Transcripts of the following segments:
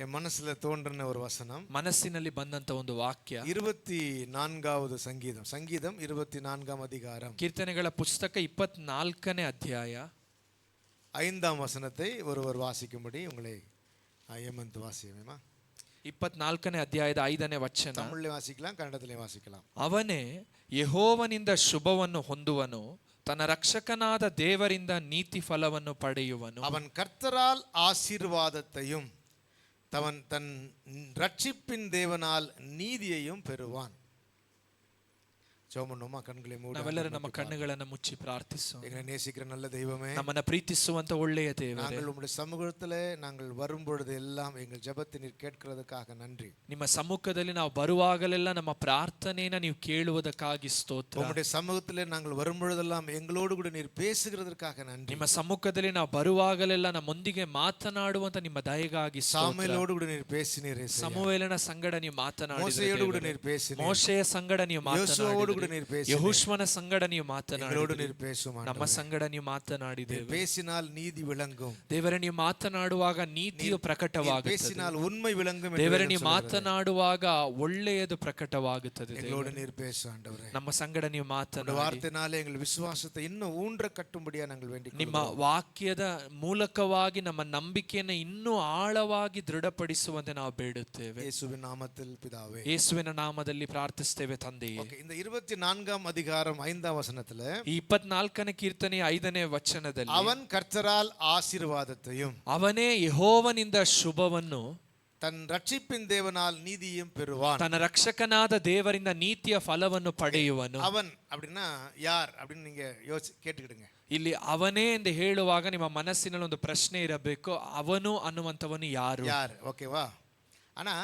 என் மனசுல தோன்றின ஒரு வசனம், ಮನಸ್ಸಿನಲ್ಲಿ ಬಂದಂತ ಒಂದು ವಾಕ್ಯ 24வது சங்கீதம் 24ஆம் அதிகாரம் ಕೀರ್ತನೆಗಳ ಪುಸ್ತಕ 24ನೇ ಅಧ್ಯಾಯ 5ஆம் வசனத்தை ஒருவர் வாசிக்கும்படி உங்களை ஏமந்து வாசியமேமா. 24ನೇ ಅಧ್ಯಾಯದ 5ನೇ ವಚನ. தமிழ்ல வாசிக்கலாம், கன்னடத்திலே வாசிக்கலாம். ಅವನೇ ಯೆಹೋವನಿಂದ ಶುಭವನ್ನು ಹೊಂದುವನು, ತನ್ನ ರಕ್ಷಕನಾದ ದೇವರಿಂದ ನೀತಿ ಫಲವನ್ನು ಪಡೆಯುವನು. அவன் கர்த்தரால் ஆசீர்வாதத்தையும் தன் ரட்சிப்பின் தேவனால் நீதியையும் பெறுவான். ಕಣ್ಗಳೇ ಮೂಡಿ ನಾವೆಲ್ಲರೂ ನಮ್ಮ ಕಣ್ಣುಗಳನ್ನು ಮುಚ್ಚಿ ಪ್ರಾರ್ಥಿಸೋಣ. எங்களை நேசிக்கிற நல்ல தெய்வமே, ನಮ್ಮನ್ನ ಪ್ರೀತಿಸುವಂತ ಒಳ್ಳೆಯ ದೇವರೇ, நாங்கள் உம்முடைய சமூகத்திலே நாங்கள் வரும்பொழுது எல்லாம் எங்கள் ஜெபத்தை நீர் கேட்கிறதுக்காக நன்றி. ನಿಮ್ಮ ಸಮ್ಮುಖದಲ್ಲಿ ನಾವು ಬರುವಾಗಲೆಲ್ಲ ನಮ್ಮ ಪ್ರಾರ್ಥನೆಯನ್ನು ನೀವು ಕೇಳುವುದಕ್ಕಾಗಿ ಸ್ತೋತ್ರ. உம்முடைய சமூகத்திலே நாங்கள் வரும்பொழுதெல்லாம் எங்களோடு கூட நீர் பேசுகிறதற்காக நன்றி. ನಿಮ್ಮ ಸಮ್ಮುಖದಲ್ಲಿ ನಾವು ಬರುವಾಗಲೆಲ್ಲ ನಮ್ಮೊಂದಿಗೆ ಮಾತನಾಡುವಂತ ನಿಮ್ಮ ದಯೆಗಾಗಿ ಸ್ತೋತ್ರ. ಸಾಮುವೇಲೋಡು ಕೂಡ ನೀರು பேசினீரே, ಸಮುವೇಲನ ಸಂಗಡ ನೀವು ಮಾತನಾಡಿದಿರಿ, ಮೋಶೆಯೋಡು ಕೂಡ ನೀರು பேசினீரೇ, ಮೋಶೆಯ ಸಂಗಡ ನೀವು ಮಾತನಾಡಿದಿರಿ, ಯೆಹೋಶುವನ ಸಂಗಡ ನೀವು ಮಾತನಾಡಿದಿರಿ, ನಮ್ಮ ಸಂಗಡ ನೀವು ಮಾತನಾಡಿದಿರಿ. பேசினால் நீதி விளங்கும் ದೇವರೇ, ನೀವು ಮಾತನಾಡುವಾಗ ನೀತಿಯು ಪ್ರಕಟವಾಗುತ್ತದೆ. பேசினால் உண்மை விளங்கும். ದೇವರೇ, ನೀವು ಮಾತನಾಡುವಾಗ ಒಳ್ಳೆಯದು ಪ್ರಕಟವಾಗುತ್ತದೆ. எங்களோடு நீர் பேசு ஆண்டவரே. ನಮ್ಮ ಸಂಗಡ ನೀವು ಮಾತನಾಡಿ வார்த்தையினாலே எங்கள் விசுவாசத்தை இன்னும் ஊன்ற ಕಟ್ಟುம்படியா நாங்கள் வேண்டிக்கிறோம். ನಿಮ್ಮ ವಾಕ್ಯದ ಮೂಲಕವಾಗಿ ನಮ್ಮ ನಂಬಿಕೆಯನ್ನು ಇನ್ನೂ ಆಳವಾಗಿ ದೃಢಪಡಿಸುವಂತೆ ನಾವು ಬೇಡುತ್ತೇವೆ. ಯೇಸುವಿನ ನಾಮದಲ್ಲಿ ಪಿತಾವೇ, ಯೇಸುವಿನ ನಾಮದಲ್ಲಿ ಪ್ರಾರ್ಥಿಸುತ್ತೇವೆ ತಂದೆಯೇ. இந்த 24ஆம் அதிகாரம் 5ஆம் வசனத்துல, ಈ 24ನೇ ಕೀರ್ತನೆಯ 5ನೇ ವಚನದಲ್ಲಿ, அவன் கர்த்தரால் ஆசீர்வாதத்தையும் ಅವನೇ ಯೆಹೋವನಿಂದ ಶುಭವನ್ನು தன் ரட்சிப்பின் தேவனால் நீதியும் பெறுவான். ತನ್ನ ರಕ್ಷಕನಾದ ದೇವರಿಂದ ನೀತಿಯ ಫಲವನ್ನು ಪಡೆಯುವನು. அவன் அப்படின்னா யார் அப்படின்னு நீங்க கேட்டுக்கிடுங்க. ಇಲ್ಲಿ ಅವನೇ ಎಂದು ಹೇಳುವಾಗ ನಿಮ್ಮ ಮನಸ್ಸಿನಲ್ಲಿ ಒಂದು ಪ್ರಶ್ನೆ ಇರಬೇಕು, ಅವನು ಅನ್ನುವಂಥವನು ಯಾರು? ஓகேவா? ஆனா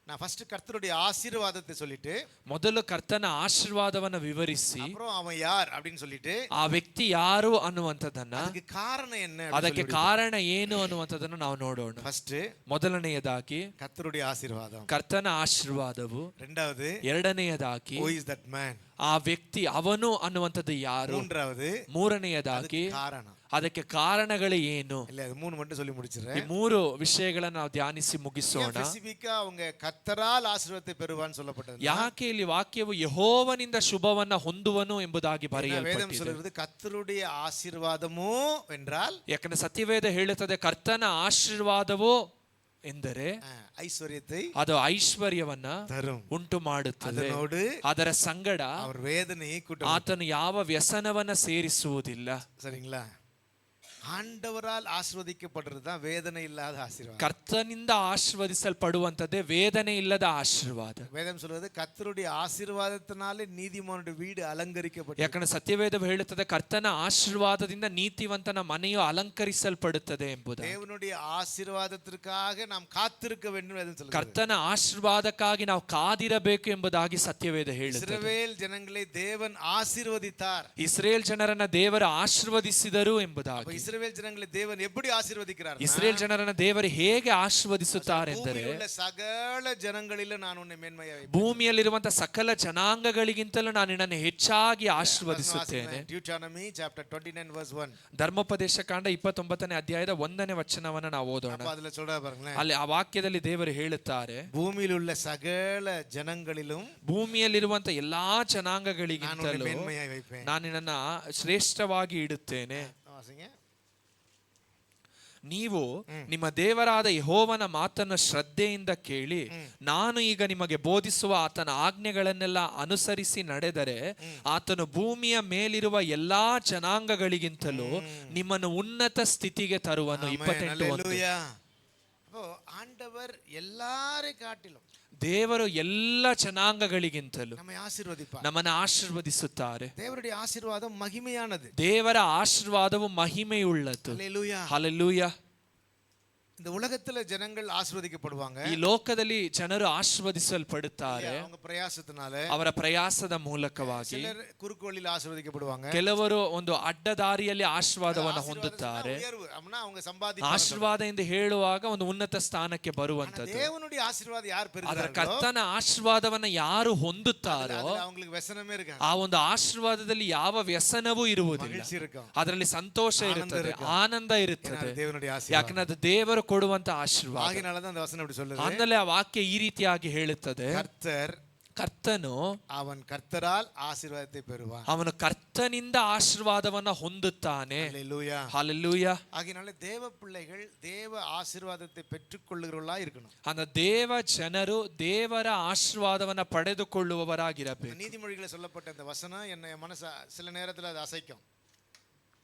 நான் ஃபர்ஸ்ட் கர்த்தருடைய ஆசீர்வாதத்தை சொல்லிட்டு, ಮೊದಲು ಕರ್ತನ ಆಶೀರ್ವಾದವನ್ನು ವಿವರಿಸಿ, அப்புறம் அவன் யார் அப்படின்னு சொல்லிட்டு, ಆ ವ್ಯಕ್ತಿ ಯಾರು ಅನ್ನುವಂಥದ್ದನ್ನ, ಅದಕ್ಕೆ ಕಾರಣ என்ன, ಅದಕ್ಕೆ ಕಾರಣ ಏನು ಅನ್ನುವಂಥದ್ದನ್ನು ನಾವು ನೋಡೋಣ. ಫಸ್ಟ್ ಮೊದಲನೆಯದಾಗಿ கர்த்தருடைய ஆசீர்வாதம், ಕರ್ತನ ಆಶೀರ್ವಾದವು. ಎರಡನೆಯದಾಗಿ who is that man, ಆ ವ್ಯಕ್ತಿ ಅವನು ಅನ್ನುವಂಥದ್ದು ಯಾರು. ಮೂರನೆಯದಾಗಿ ಕಾರಣ, ಅದಕ್ಕೆ ಕಾರಣಗಳು ಏನು. இல்ல அது மூணு மட்டும் சொல்லி முடிச்சிரேன். ಈ ಮೂರು ವಿಷಯಗಳನ್ನು ನಾವು ಧ್ಯಾನಿಸಿ ಮುಗಿಸೋಣ. ಸ್ಪೆಸಿಫಿಕಾ அவங்க கர்த்தரால் ஆசீர்வாதத்தை பெறுவான்னு சொல்லப்பட்டது. ಯಾಕೆ ಇಲ್ಲಿ ವಾಕ್ಯವು ಯೆಹೋವನಿಂದ ಶುಭವನ್ನ ಹೊಂದುವನು ಎಂಬುದಾಗಿ ಬರೆಯಲ್ಪಟ್ಟಿದೆ. ವೇದಂ சொல்லுகிறது கர்த்தருடைய ஆசீர்வாதமோ என்றால், ಯಾಕಂದ್ರೆ ಸತ್ಯವೇದ ಹೇಳುತ್ತದೆ ಕರ್ತನ ಆಶೀರ್ವಾದವೋ ಎಂದರೆ ಐಶ್ವರ್ಯತೆ, ಅದು ಐಶ್ವರ್ಯವನ್ನ ಉಂಟು ಮಾಡುತ್ತದೆ. ಅದರ ಸಂಗಡ ಆತನು ಯಾವ ವ್ಯಸನವನ್ನ ಸೇರಿಸುವುದಿಲ್ಲ. ಸರಿங்களா? ஆண்டவரால் ஆசீர்வதிக்கப்படுறதுதான் வேதனை இல்லாத ஆசீர்வாதம். ಕರ್ತನಿಂದ ಆಶೀರ್ವದಿಸಲ್ಪಡುವಂತದ್ದೇ ವೇದನೆ ಇಲ್ಲದ ಆಶೀರ್ವಾದ. வேதம் சொல்றது கர்த்தருடைய ஆசீர்வாதத்தினாலே நீதிமானுடைய வீடு அலங்கரிக்கப்படும். ಯಾಕಂದ್ರೆ ಸತ್ಯವೇದ ಹೇಳುತ್ತದೆ ಕರ್ತನ ಆಶೀರ್ವಾದದಿಂದ ನೀತಿವಂತನ ಮನೆಯು ಅಲಂಕರಿಸಲ್ಪಡುತ್ತದೆ ಎಂಬುದು. தேவனுடைய ஆசீர்வாதத்திற்காக நாம் காத்திருக்க வேண்டும் ಎಂದು சொல்லுது. ಕರ್ತನ ಆಶೀರ್ವಾದಕ್ಕಾಗಿ ನಾವು ಕಾದಿರಬೇಕು ಎಂಬುದಾಗಿ ಸತ್ಯವೇದ ಹೇಳುತ್ತದೆ. ಇಸ್ರಾಯೇಲ್ ಜನங்களை தேவன் ஆசீர்வதித்தார். ಇಸ್ರೇಲ್ ಜನರನ್ನ ದೇವರು ಆಶೀರ್ವದಿಸಿದರು ಎಂಬುದಾಗಿ. ಇಸ್ರೇಲ್ ಜನங்களை தேவன் எப்படி ஆசீர்வதிக்கிறார்? ಇಸ್ರೇಲ್ ಜನರನ್ನ ದೇವರು ಹೇಗೆ ಆಶೀರ್ವದಿಸುತ್ತಾರೆ ಎಂದರೆ, ಸಕಲ ಜನಗಳಿಲ್ಲ ನಾನು ನಿನ್ನ ಮೇನ್ಮೆಯಾಗಿ, ಭೂಮಿಯಲ್ಲಿರುವಂತಹ ಸಕಲ ಜನಾಂಗಗಳಿಗಿಂತಲೂ ನಾನು ನಿನ್ನನ್ನು ಹೆಚ್ಚಾಗಿ ಆಶೀರ್ವದಿಸುತ್ತೇನೆ. ಡ್ಯೂಟರಾನಮಿ ಚಾಪ್ಟರ್ 29 verse 1. ಧರ್ಮೋಪದೇಶ ಕಾಂಡ 29ನೇ ಅಧ್ಯಾಯದ 1ನೇ ವಚನವನ್ನು ನಾವು ಓದೋಣ. ಅಲ್ಲಿ ಆ ವಾಕ್ಯದಲ್ಲಿ ದೇವರು ಹೇಳುತ್ತಾರೆ, ಭೂಮಿಯಲ್ಲಿರುವ ಸಕಲ ಜನಗಳಿலும், ಭೂಮಿಯಲ್ಲಿರುವಂತಹ ಎಲ್ಲಾ ಜನಾಂಗಗಳಿಗಿಂತಲೂ ನಾನು ನಿನ್ನನ್ನ ಶ್ರೇಷ್ಠವಾಗಿ ಇಡುತ್ತೇನೆ. ನೀವು ನಿಮ್ಮ ದೇವರಾದ ಯೆಹೋವನ ಮಾತನ್ನು ಶ್ರದ್ಧೆಯಿಂದ ಕೇಳಿ, ನಾನು ಈಗ ನಿಮಗೆ ಬೋಧಿಸುವ ಆತನ ಆಜ್ಞೆಗಳನ್ನೆಲ್ಲ ಅನುಸರಿಸಿ ನಡೆದರೆ, ಆತನು ಭೂಮಿಯ ಮೇಲಿರುವ ಎಲ್ಲಾ ಜನಾಂಗಗಳಿಗಿಂತಲೂ ನಿಮ್ಮನ್ನು ಉನ್ನತ ಸ್ಥಿತಿಗೆ ತರುವನು. 28. ಆಂಡವರ್ ಎಲ್ಲಾರೇ ಕಾಟಿಲು, ದೇವರು ಎಲ್ಲ ಜನಾಂಗಗಳಿಗಿಂತಲೂ ನಮ್ಮನ್ನು ಆಶೀರ್ವದಿಸುತ್ತಾರೆ. ದೇವರುடைய ஆசீர்வாதம் மகிமையானது. ದೇವರ ಆಶೀರ್ವಾದವು ಮಹಿಮೆಯುಳ್ಳದ್ದು. ಹಲ್ಲೆಲೂಯಾ. இந்த உலகத்துல ஜனங்கள் ஆசீர்வதிக்கப்படுவாங்க. ಈ ಲೋಕದಲ್ಲಿ ಜನರು ಆಶೀರ್ವದಿಸಲ್ಪಡುತ್ತಾರೆ அவங்க பிரயாசத்தினால, ಅವರ ಪ್ರಯಾಸದ ಮೂಲಕವಾಗಿ. சிலர் குறுக்கு வழியில் ஆசீர்வதிக்கப்படுவாங்க. ಕೆಲವರು ಒಂದು ಅಡ್ಡದಾರಿಯಲ್ಲಿ ಆಶೀರ್ವಾದವನ್ನು ಹೊಂದುತ್ತಾರೆ. அவங்க சம்பாதிப்பாங்க. ಆಶೀರ್ವಾದ ಎಂದು ಹೇಳುವಾಗ ಒಂದು ಉನ್ನತ ಸ್ಥಾನಕ್ಕೆ ಬರುವಂತದ್ದು. தேவனுடைய ஆசீர்வாதம் யார் பெறுகிறாரோ, ಅದರ ಕರ್ತನ ಆಶೀರ್ವಾದವನ್ನ ಯಾರು ಹೊಂದುತ್ತಾರೋ அவங்களுக்கு ವ್ಯಸನமே ಇರಲ್ಲ. ಆ ಒಂದು ಆಶೀರ್ವಾದದಲ್ಲಿ ಯಾವ ವ್ಯಸನವೂ ಇರುವುದಿಲ್ಲ. ಅದರಲ್ಲಿ ಸಂತೋಷ ಇರುತ್ತದೆ, ಆನಂದ ಇರುತ್ತದೆ. ಯಾಕಂದ್ರೆ ದೇವರು ಕೊಡುವಂತ ಆಶೀರ್ವಾದ. ஆகினாலதான் அந்த வசனம் இப்படி சொல்லுது. ಆಮೇಲೆ ಆ ವಾಕ್ಯ ಈ ರೀತಿಯಾಗಿ ಹೇಳುತ್ತದೆ, கர்த்தர் ಕರ್ತನು அவன் கர்த்தரால் ஆசீர்வாதத்தை பெறுவான். ಅವನು ಕರ್ತನಿಂದ ಆಶೀರ್ವಾದವನ್ನ ಹೊಂದುತ್ತಾನೆ. அல்லேலூயா. ஹalleluya. ஆகினால தேவ பிள்ளைகள் தேவ ஆசீர்வாதத்தை பெற்றுக்கொள்ளுகிறவர்களா இருக்கணும். அந்த தேவ ಜನರು ದೇವರ ಆಶೀರ್ವಾದವನ್ನ ಪಡೆದುಕೊಳ್ಳುವವರಾಗಿರಬೇಕು. நீதிமொழிகளில் சொல்லப்பட்ட இந்த வசனம் என்னை மனச சில நேரத்தில் அது அசைக்கும்.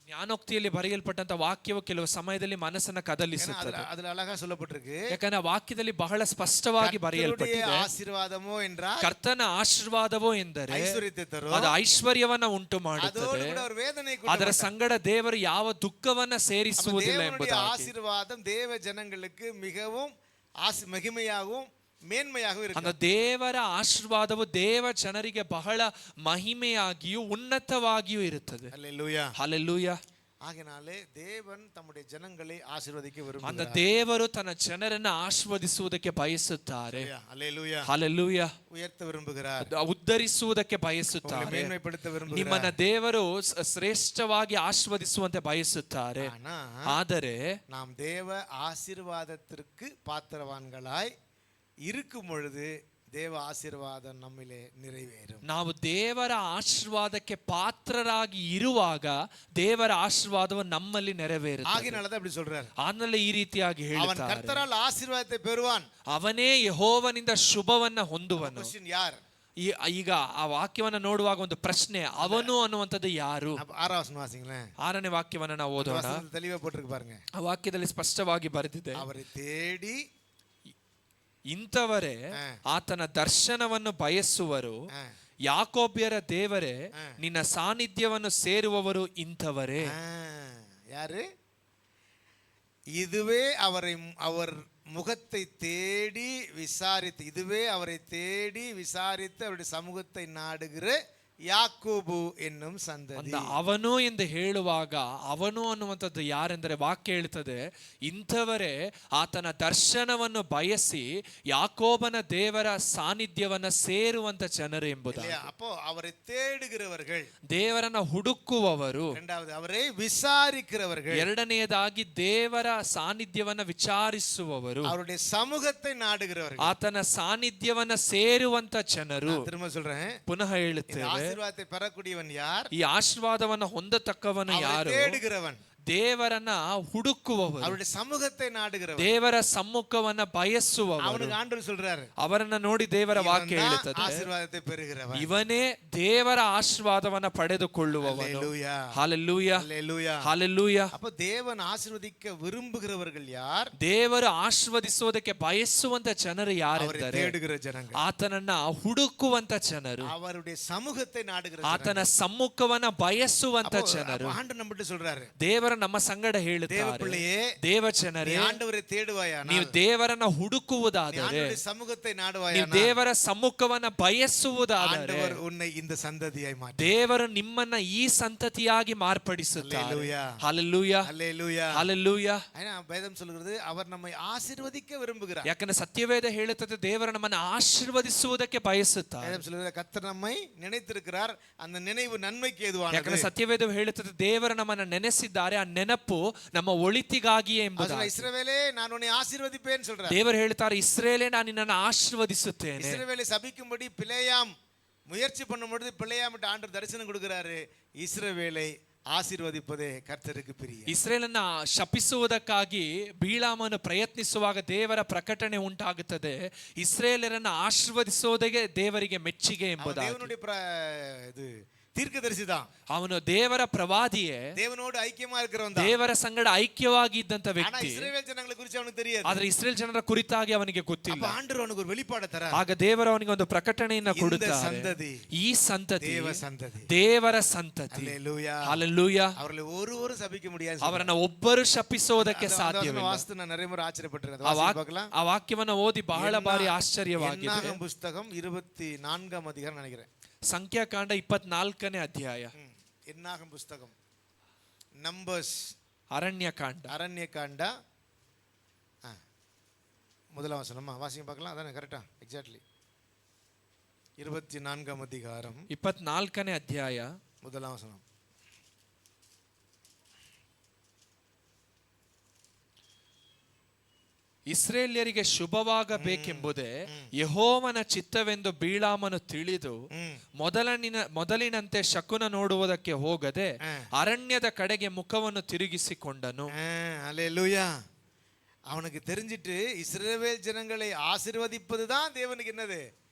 ಜ್ಞಾನೋಕ್ತಿಯಲ್ಲಿ ಬರೆಯಲ್ಪಟ್ಟಂತ ವಾಕ್ಯವು ಕೆಲವು ಸಮಯದಲ್ಲಿ ಮನಸ್ಸನ್ನ ಕದಲಿಸುತ್ತದೆ. அதுல அழகா சொல்லப்பட்டிருக்கு. ಯಾಕಂದ್ರೆ ವಾಕ್ಯದಲ್ಲಿ ಬಹಳ ಸ್ಪಷ್ಟವಾಗಿ ಬರೆಯಲ್ಪಟ್ಟಿದೆ, ಆಶೀರ್ವಾದಮೋ ಎಂದ್ರ ಕರ್ತನ ಆಶೀರ್ವಾದವೋ ಎಂದರೆ ಐಶ್ವರ್ಯತೆ ತರು, ಅದು ಐಶ್ವರ್ಯವನ್ನ ಉಂಟು ಮಾಡುತ್ತದೆ. ಅದರ ಸಂಗಡ ದೇವರು ಯಾವ ದುಃಖವನ್ನ ಸೇರಿಸುವುದಿಲ್ಲ ಎಂಬುದಾಗಿ. ஆசீர்வாதம் தேவ ஜனங்களுக்கு மிகவும் மகிமையாகவும் ಮೇನ್ಮೆಯಾಗೂ ಇರುತ್ತೆ. அந்த ದೇವರ ಆಶೀರ್ವಾದವು ದೇವ ಜನರಿಗೆ ಬಹಳ ಮಹಿಮೆಯಾಗಿಯೂ ಉನ್ನತವಾಗಿಯೂ ಇರುತ್ತದೆ. அல்லேலூயா. ಹಲ್ಲೆಲೂಯಾ. ஆகையாலே தேவன் தம்முடைய ஜனங்களை ஆசீர்வதிக்க விரும்புகிறார். அந்த ದೇವರು ತನ್ನ ಜನರನ್ನು ಆಶೀರ್ವದಿಸುವುದಕ್ಕೆ ಬಯಸುತ್ತಾರೆ. அல்லேலூயா. ಹಲ್ಲೆಲೂಯಾ. ಉಯರ್ತ ವಿರುಂಬುகிறார். ಉದ್ಧರಿಸುವುದಕ್ಕೆ ಬಯಸುತ್ತಾರೆ. ಮೇನ್ಮೆಪಡುತ್ತ ವಿರುಂಬುகிறார். ನಿಮ್ಮನ್ನ ದೇವರು ಶ್ರೇಷ್ಠವಾಗಿ ಆಶೀರ್ವದಿಸುವಂತೆ ಬಯಸುತ್ತಾರೆ. ಆದರೆ நாம் தேவ ஆசீர்வாதத்திற்கு பாத்திரவான்களாய் இருக்கும் பொழுது தேவ ஆசீர்வாதம் நம்மிலே நிறைவேறும். ನಾವು ದೇವರ ಆಶೀರ್ವಾದಕ್ಕೆ ಪಾತ್ರರಾಗಿ ಇರುವಾಗ ದೇವರ ಆಶೀರ್ವಾದವು ನಮ್ಮಲ್ಲಿ ನೆರವೇರುತ್ತದೆ. ஆகினாலதான் அப்படி சொல்றார். ಆಮೇಲೆ ಈ ರೀತಿಯಾಗಿ அவன் ಹೇಳ್ತಾರೆ, கர்த்தரால் ஆசீர்வாதத்தை பெறுவான். ಅವನೇ ಯೆಹೋವನಿಂದ ಶುಭವನ್ನ ಹೊಂದುವನು. ಕ್ವೆಶ್ಚನ್ ಯಾರ್? ಈಗ ಆ ವಾಕ್ಯವನ್ನ ನೋಡುವಾಗ ಒಂದು ಪ್ರಶ್ನೆ, ಅವನು ಅನ್ನುವಂಥದ್ದು ಯಾರು? 6வது வசனம் வாசிங்களேன். 6ನೇ ವಾಕ್ಯವನ್ನ ನಾವು ಓದೋಣ. தெளிவா போட்டுருக்கு பாருங்க. ಆ ವಾಕ್ಯದಲ್ಲಿ ಸ್ಪಷ್ಟವಾಗಿ ಬರೆದಿದೆ, அவரை தேடி ಇಂಥವರೇ ಆತನ ದರ್ಶನವನ್ನು ಬಯಸುವರು, ಯಾಕೋಬ್ಯರ ದೇವರೇ ನಿನ್ನ ಸಾನ್ನಿಧ್ಯವನ್ನು ಸೇರುವವರು ಇಂಥವರೇ. யாரு? இதுவே அவர் முகத்தை தேடி விசாரித்து, இதுவே அவரை தேடி விசாரித்து அவருடைய சமூகத்தை நாடுகிற ಯಾಕೋಬು ಎನ್ನುಂ ಸಂತತಿ. ಅವನು ಎಂದು ಹೇಳುವಾಗ ಅವನು ಅನ್ನುವಂಥದ್ದು ಯಾರೆಂದರೆ ವಾಕ್ಯ ಹೇಳ್ತದೆ, ಇಂಥವರೇ ಆತನ ದರ್ಶನವನ್ನು ಬಯಸಿ ಯಾಕೋಬನ ದೇವರ ಸಾನ್ನಿಧ್ಯವನ್ನ ಸೇರುವಂತ ಜನರು ಎಂಬುದಾಗಿ. அப்போ அவரை தேடுகிறவர்கள், ದೇವರನ್ನ ಹುಡುಕುವವರು. இரண்டாவது அவரை விசாரிக்கிறவர்கள், ಎರಡನೆಯದಾಗಿ ದೇವರ ಸಾನ್ನಿಧ್ಯವನ್ನ ವಿಚಾರಿಸುವವರು, அவருடைய சமூகத்தை நாடுகிறவர்கள், ಆತನ ಸಾನ್ನಿಧ್ಯವನ್ನ ಸೇರುವಂತ ಜನರು. திரும்ப சொல்றேன், ಪುನಃ ಹೇಳುತ್ತೇವೆ, ஆசீர்வாதத்தை பெறக்கூடியவன் யார்? ಈ ಆಶೀರ್ವಾದವನ್ನ ಹೊಂದತಕ್ಕವನು ಯಾರು? தேடுகிறவன், ದೇವರನ್ನ ಹುಡುಕುವವರು, அவருடைய சமூகத்தை நாடுகிறவன், ದೇವರ ಸಮ್ಮುಖವನ್ನ ಬಯಸುವವರು. அவனுக்கு ஆண்டவர் சொல்றாரு, ಅವರನ್ನ ನೋಡಿ ದೇವರ ವಾಕ್ಯ ಹೇಳುತ್ತದೆ, ஆசீர்வாதத்தை பெறுகிறவன், ಇವನೇ ದೇವರ ಆಶೀರ್ವಾದವನ್ನ ಪಡೆದುಕೊಳ್ಳುವವನು. அல்லேலூயா. ಹಲ್ಲೆಲೂಯಾ. அல்லேலூயா. ಹಲ್ಲೆಲೂಯಾ. அப்ப தேவன் ஆசீர்வதிக்க விரும்புகிறவர்கள் யார்? ದೇವರು ಆಶೀರ್ವದಿಸುವುದಕ್ಕೆ ಬಯಸುವಂತ ಜನರು ಯಾರೆಂದರೆ தேடுகிற ஜனங்கள், ಆತನನ್ನ ಹುಡುಕುವಂತ ಜನರು, அவருடைய சமூகத்தை நாடுகிற ಆತನ ಸಮ್ಮುಖವನ್ನ ಬಯಸುವಂತ ಜನರು. ஆண்டவர் நம்மகிட்ட சொல்றாரு, ದೇವರ ನಮ್ಮ ಸಂಗಡ ಹೇಳುತ್ತಾರೆ, ದೇವ ಜನರೇ ஆண்டவரை தேடுவாயானால், ನೀವು ದೇವರನ್ನ ಹುಡುಕುವುದಾದರೆ, ஆண்டவருடைய சமூகத்தை ನೀವು நாடுவாயானால், ದೇವರ ಸಮ್ಮುಖವನ್ನ ಬಯಸುವುದಾದರೆ ஆண்டவர் உன்னை இந்த சந்ததியாய் மாற்றுவார். ದೇವರು ನಿಮ್ಮನ್ನ ಈ ಸಂತತಿಯಾಗಿ ಮಾರ್ಪಡಿಸುತ್ತಾರೆ. ಹಲ್ಲೆಲೂಯಾ. அல்லேலூயா. ಹಲ್ಲೆಲೂಯಾ. வேதம் சொல்கிறது அவர் நம்மை ஆசீர்வதிக்க விரும்புகிறார். ಯಾಕಂದ್ರೆ ಸತ್ಯವೇದ ಹೇಳುತ್ತದೆ, ದೇವರು ನಮ್ಮನ್ನು ಆಶೀರ್ವದಿಸುವುದಕ್ಕೆ ಬಯಸುತ್ತಾರೆ. வேதம் சொல்கிறது கர்த்தர் நம்மை நினைத்திருக்கிறார், அந்த நினைவு நன்மைக்கு ஏதுவானது. ಯಾಕಂದ್ರೆ ಸತ್ಯವೇದ ಹೇಳುತ್ತದೆ, ದೇವರು ನಮ್ಮನ್ನು ನೆನೆಸಿದ್ದಾರೆ, ಆ ನೆನಪು ನಮ್ಮ ಒಳಿತಿಗಾಗಿಯೇ ಎಂಬುದಾಗಿ. இஸ்ரவேலே நான் உன்னை ஆசீர்வதிப்பேன் சொல்றார். ದೇವರು ಹೇಳ್ತಾರೆ, ಇಸ್ರೇಲೇ ನಾನು ನಿನ್ನನ್ನು ಆಶೀರ್ವದಿಸುತ್ತೇನೆ. இஸ்ரவேலை சபிக்கும்படி பிலேயாம் முயற்சி பண்ணும்பொழுது பிலேயாமிட்ட ஆண்டவர் தரிசனம் கொடுக்கிறாரு, இஸ்ரவேலை ಆಶೀರ್ವದಿಪದೇ ಕರ್ತರಿಗೆ ಪ್ರಿಯ. ಇಸ್ರೇಲನ್ನ ಶಪಿಸುವುದಕ್ಕಾಗಿ ಬೀಳಾಮನು ಪ್ರಯತ್ನಿಸುವಾಗ ದೇವರ ಪ್ರಕಟಣೆ ಉಂಟಾಗುತ್ತದೆ, ಇಸ್ರೇಲರನ್ನ ಆಶೀರ್ವದಿಸುವುದಕ್ಕೆ ದೇವರಿಗೆ ಮೆಚ್ಚುಗೆ ಎಂಬುದಾಗಿ. ಇದು தீர்க்கதரிசி தான், ಅವನು ದೇವರ ಪ್ರವಾದಿಯೇ, தேவனோடு ஐக்கியமா இருக்கிறவன், ದೇವರ ಸಂಗಡ ಐಕ್ಯವಾಗಿ ಇದ್ದಂತ ஆனா ವ್ಯಕ್ತಿ. இஸ்ரவேல் ஜனங்களை குறித்து அவனுக்கு தெரியாது. ಆದ್ರೆ ಇಸ್ರೇಲ್ ಜನರ ಕುರಿತಾಗಿ ಅವನಿಗೆ ಗೊತ್ತಿಲ್ಲ. அப்ப ஆண்டவர் அவனுக்கு ஒரு வெளிப்பாடு தரார். ಆಗ ದೇವರು ಅವನಿಗೆ ಒಂದು ಪ್ರಕಟಣೆಯನ್ನ ಕೊಡುತ್ತಾರೆ, ಸಂತತಿ, ಈ ಸಂತತಿ ದೇವ ಸಂತತಿ, ದೇವರ ಸಂತತಿ. ಹಲ್ಲೆಲೂಯಾ. ಹಲ್ಲೆಲೂಯಾ. ಅವರಲ್ಲಿ ಒಬ್ಬರು ಸಭಿக்க முடியாது, ಅವರನ್ನ ಒಬ್ಬರು ಶಪಿಸುವುದಕ್ಕೆ ಸಾಧ್ಯವಿಲ್ಲ. ವಾಸ್ತು ನಾನು நிறைய முறை ஆச்சரியப்பட்டிருக்கேன். ಆ ವಾಕ್ಯವನ್ನ ಓದಿ ಬಹಳ ಬಾರಿ ಆಶ್ಚರ್ಯವಾಗಿದೆ. என்னாகும் புத்தகம் 24ஆம் அதிகாரம் நினைக்கிறேன், ಸಂಖ್ಯಾಕಾಂಡ 24ನೇ ಅಧ್ಯಾಯ. என்னாகும் புஸ்தகம், நம்பர்ஸ், ಅರಣ್ಯಕಾಂಡ முதலாம் வசனமா வாசிங்க பார்க்கலாம், அதானே கரெக்டா? எக்ஸாக்ட்லி 24ஆம் அதிகாரம் 24ನೇ ಅಧ್ಯಾಯ முதலாம் வசனம். ಇಸ್ರೇಲ್ಯರಿಗೆ ಶುಭವಾಗಬೇಕೆಂಬುದೇ ಯೆಹೋವನ ಚಿತ್ತವೆಂದು ಬೀಳಾಮನು ತಿಳಿದು ಮೊದಲಿನಂತೆ ಶಕುನ ನೋಡುವುದಕ್ಕೆ ಹೋಗದೆ ಅರಣ್ಯದ ಕಡೆಗೆ ಮುಖವನ್ನು ತಿರುಗಿಸಿಕೊಂಡನು. அல்லேலூயா. அவனுக்கு தெரிஞ்சிட்டு இஸ்ரவேல் ஜனங்களை ஆசீர்வதிப்பதுதான் தேவனுக்கு என்னது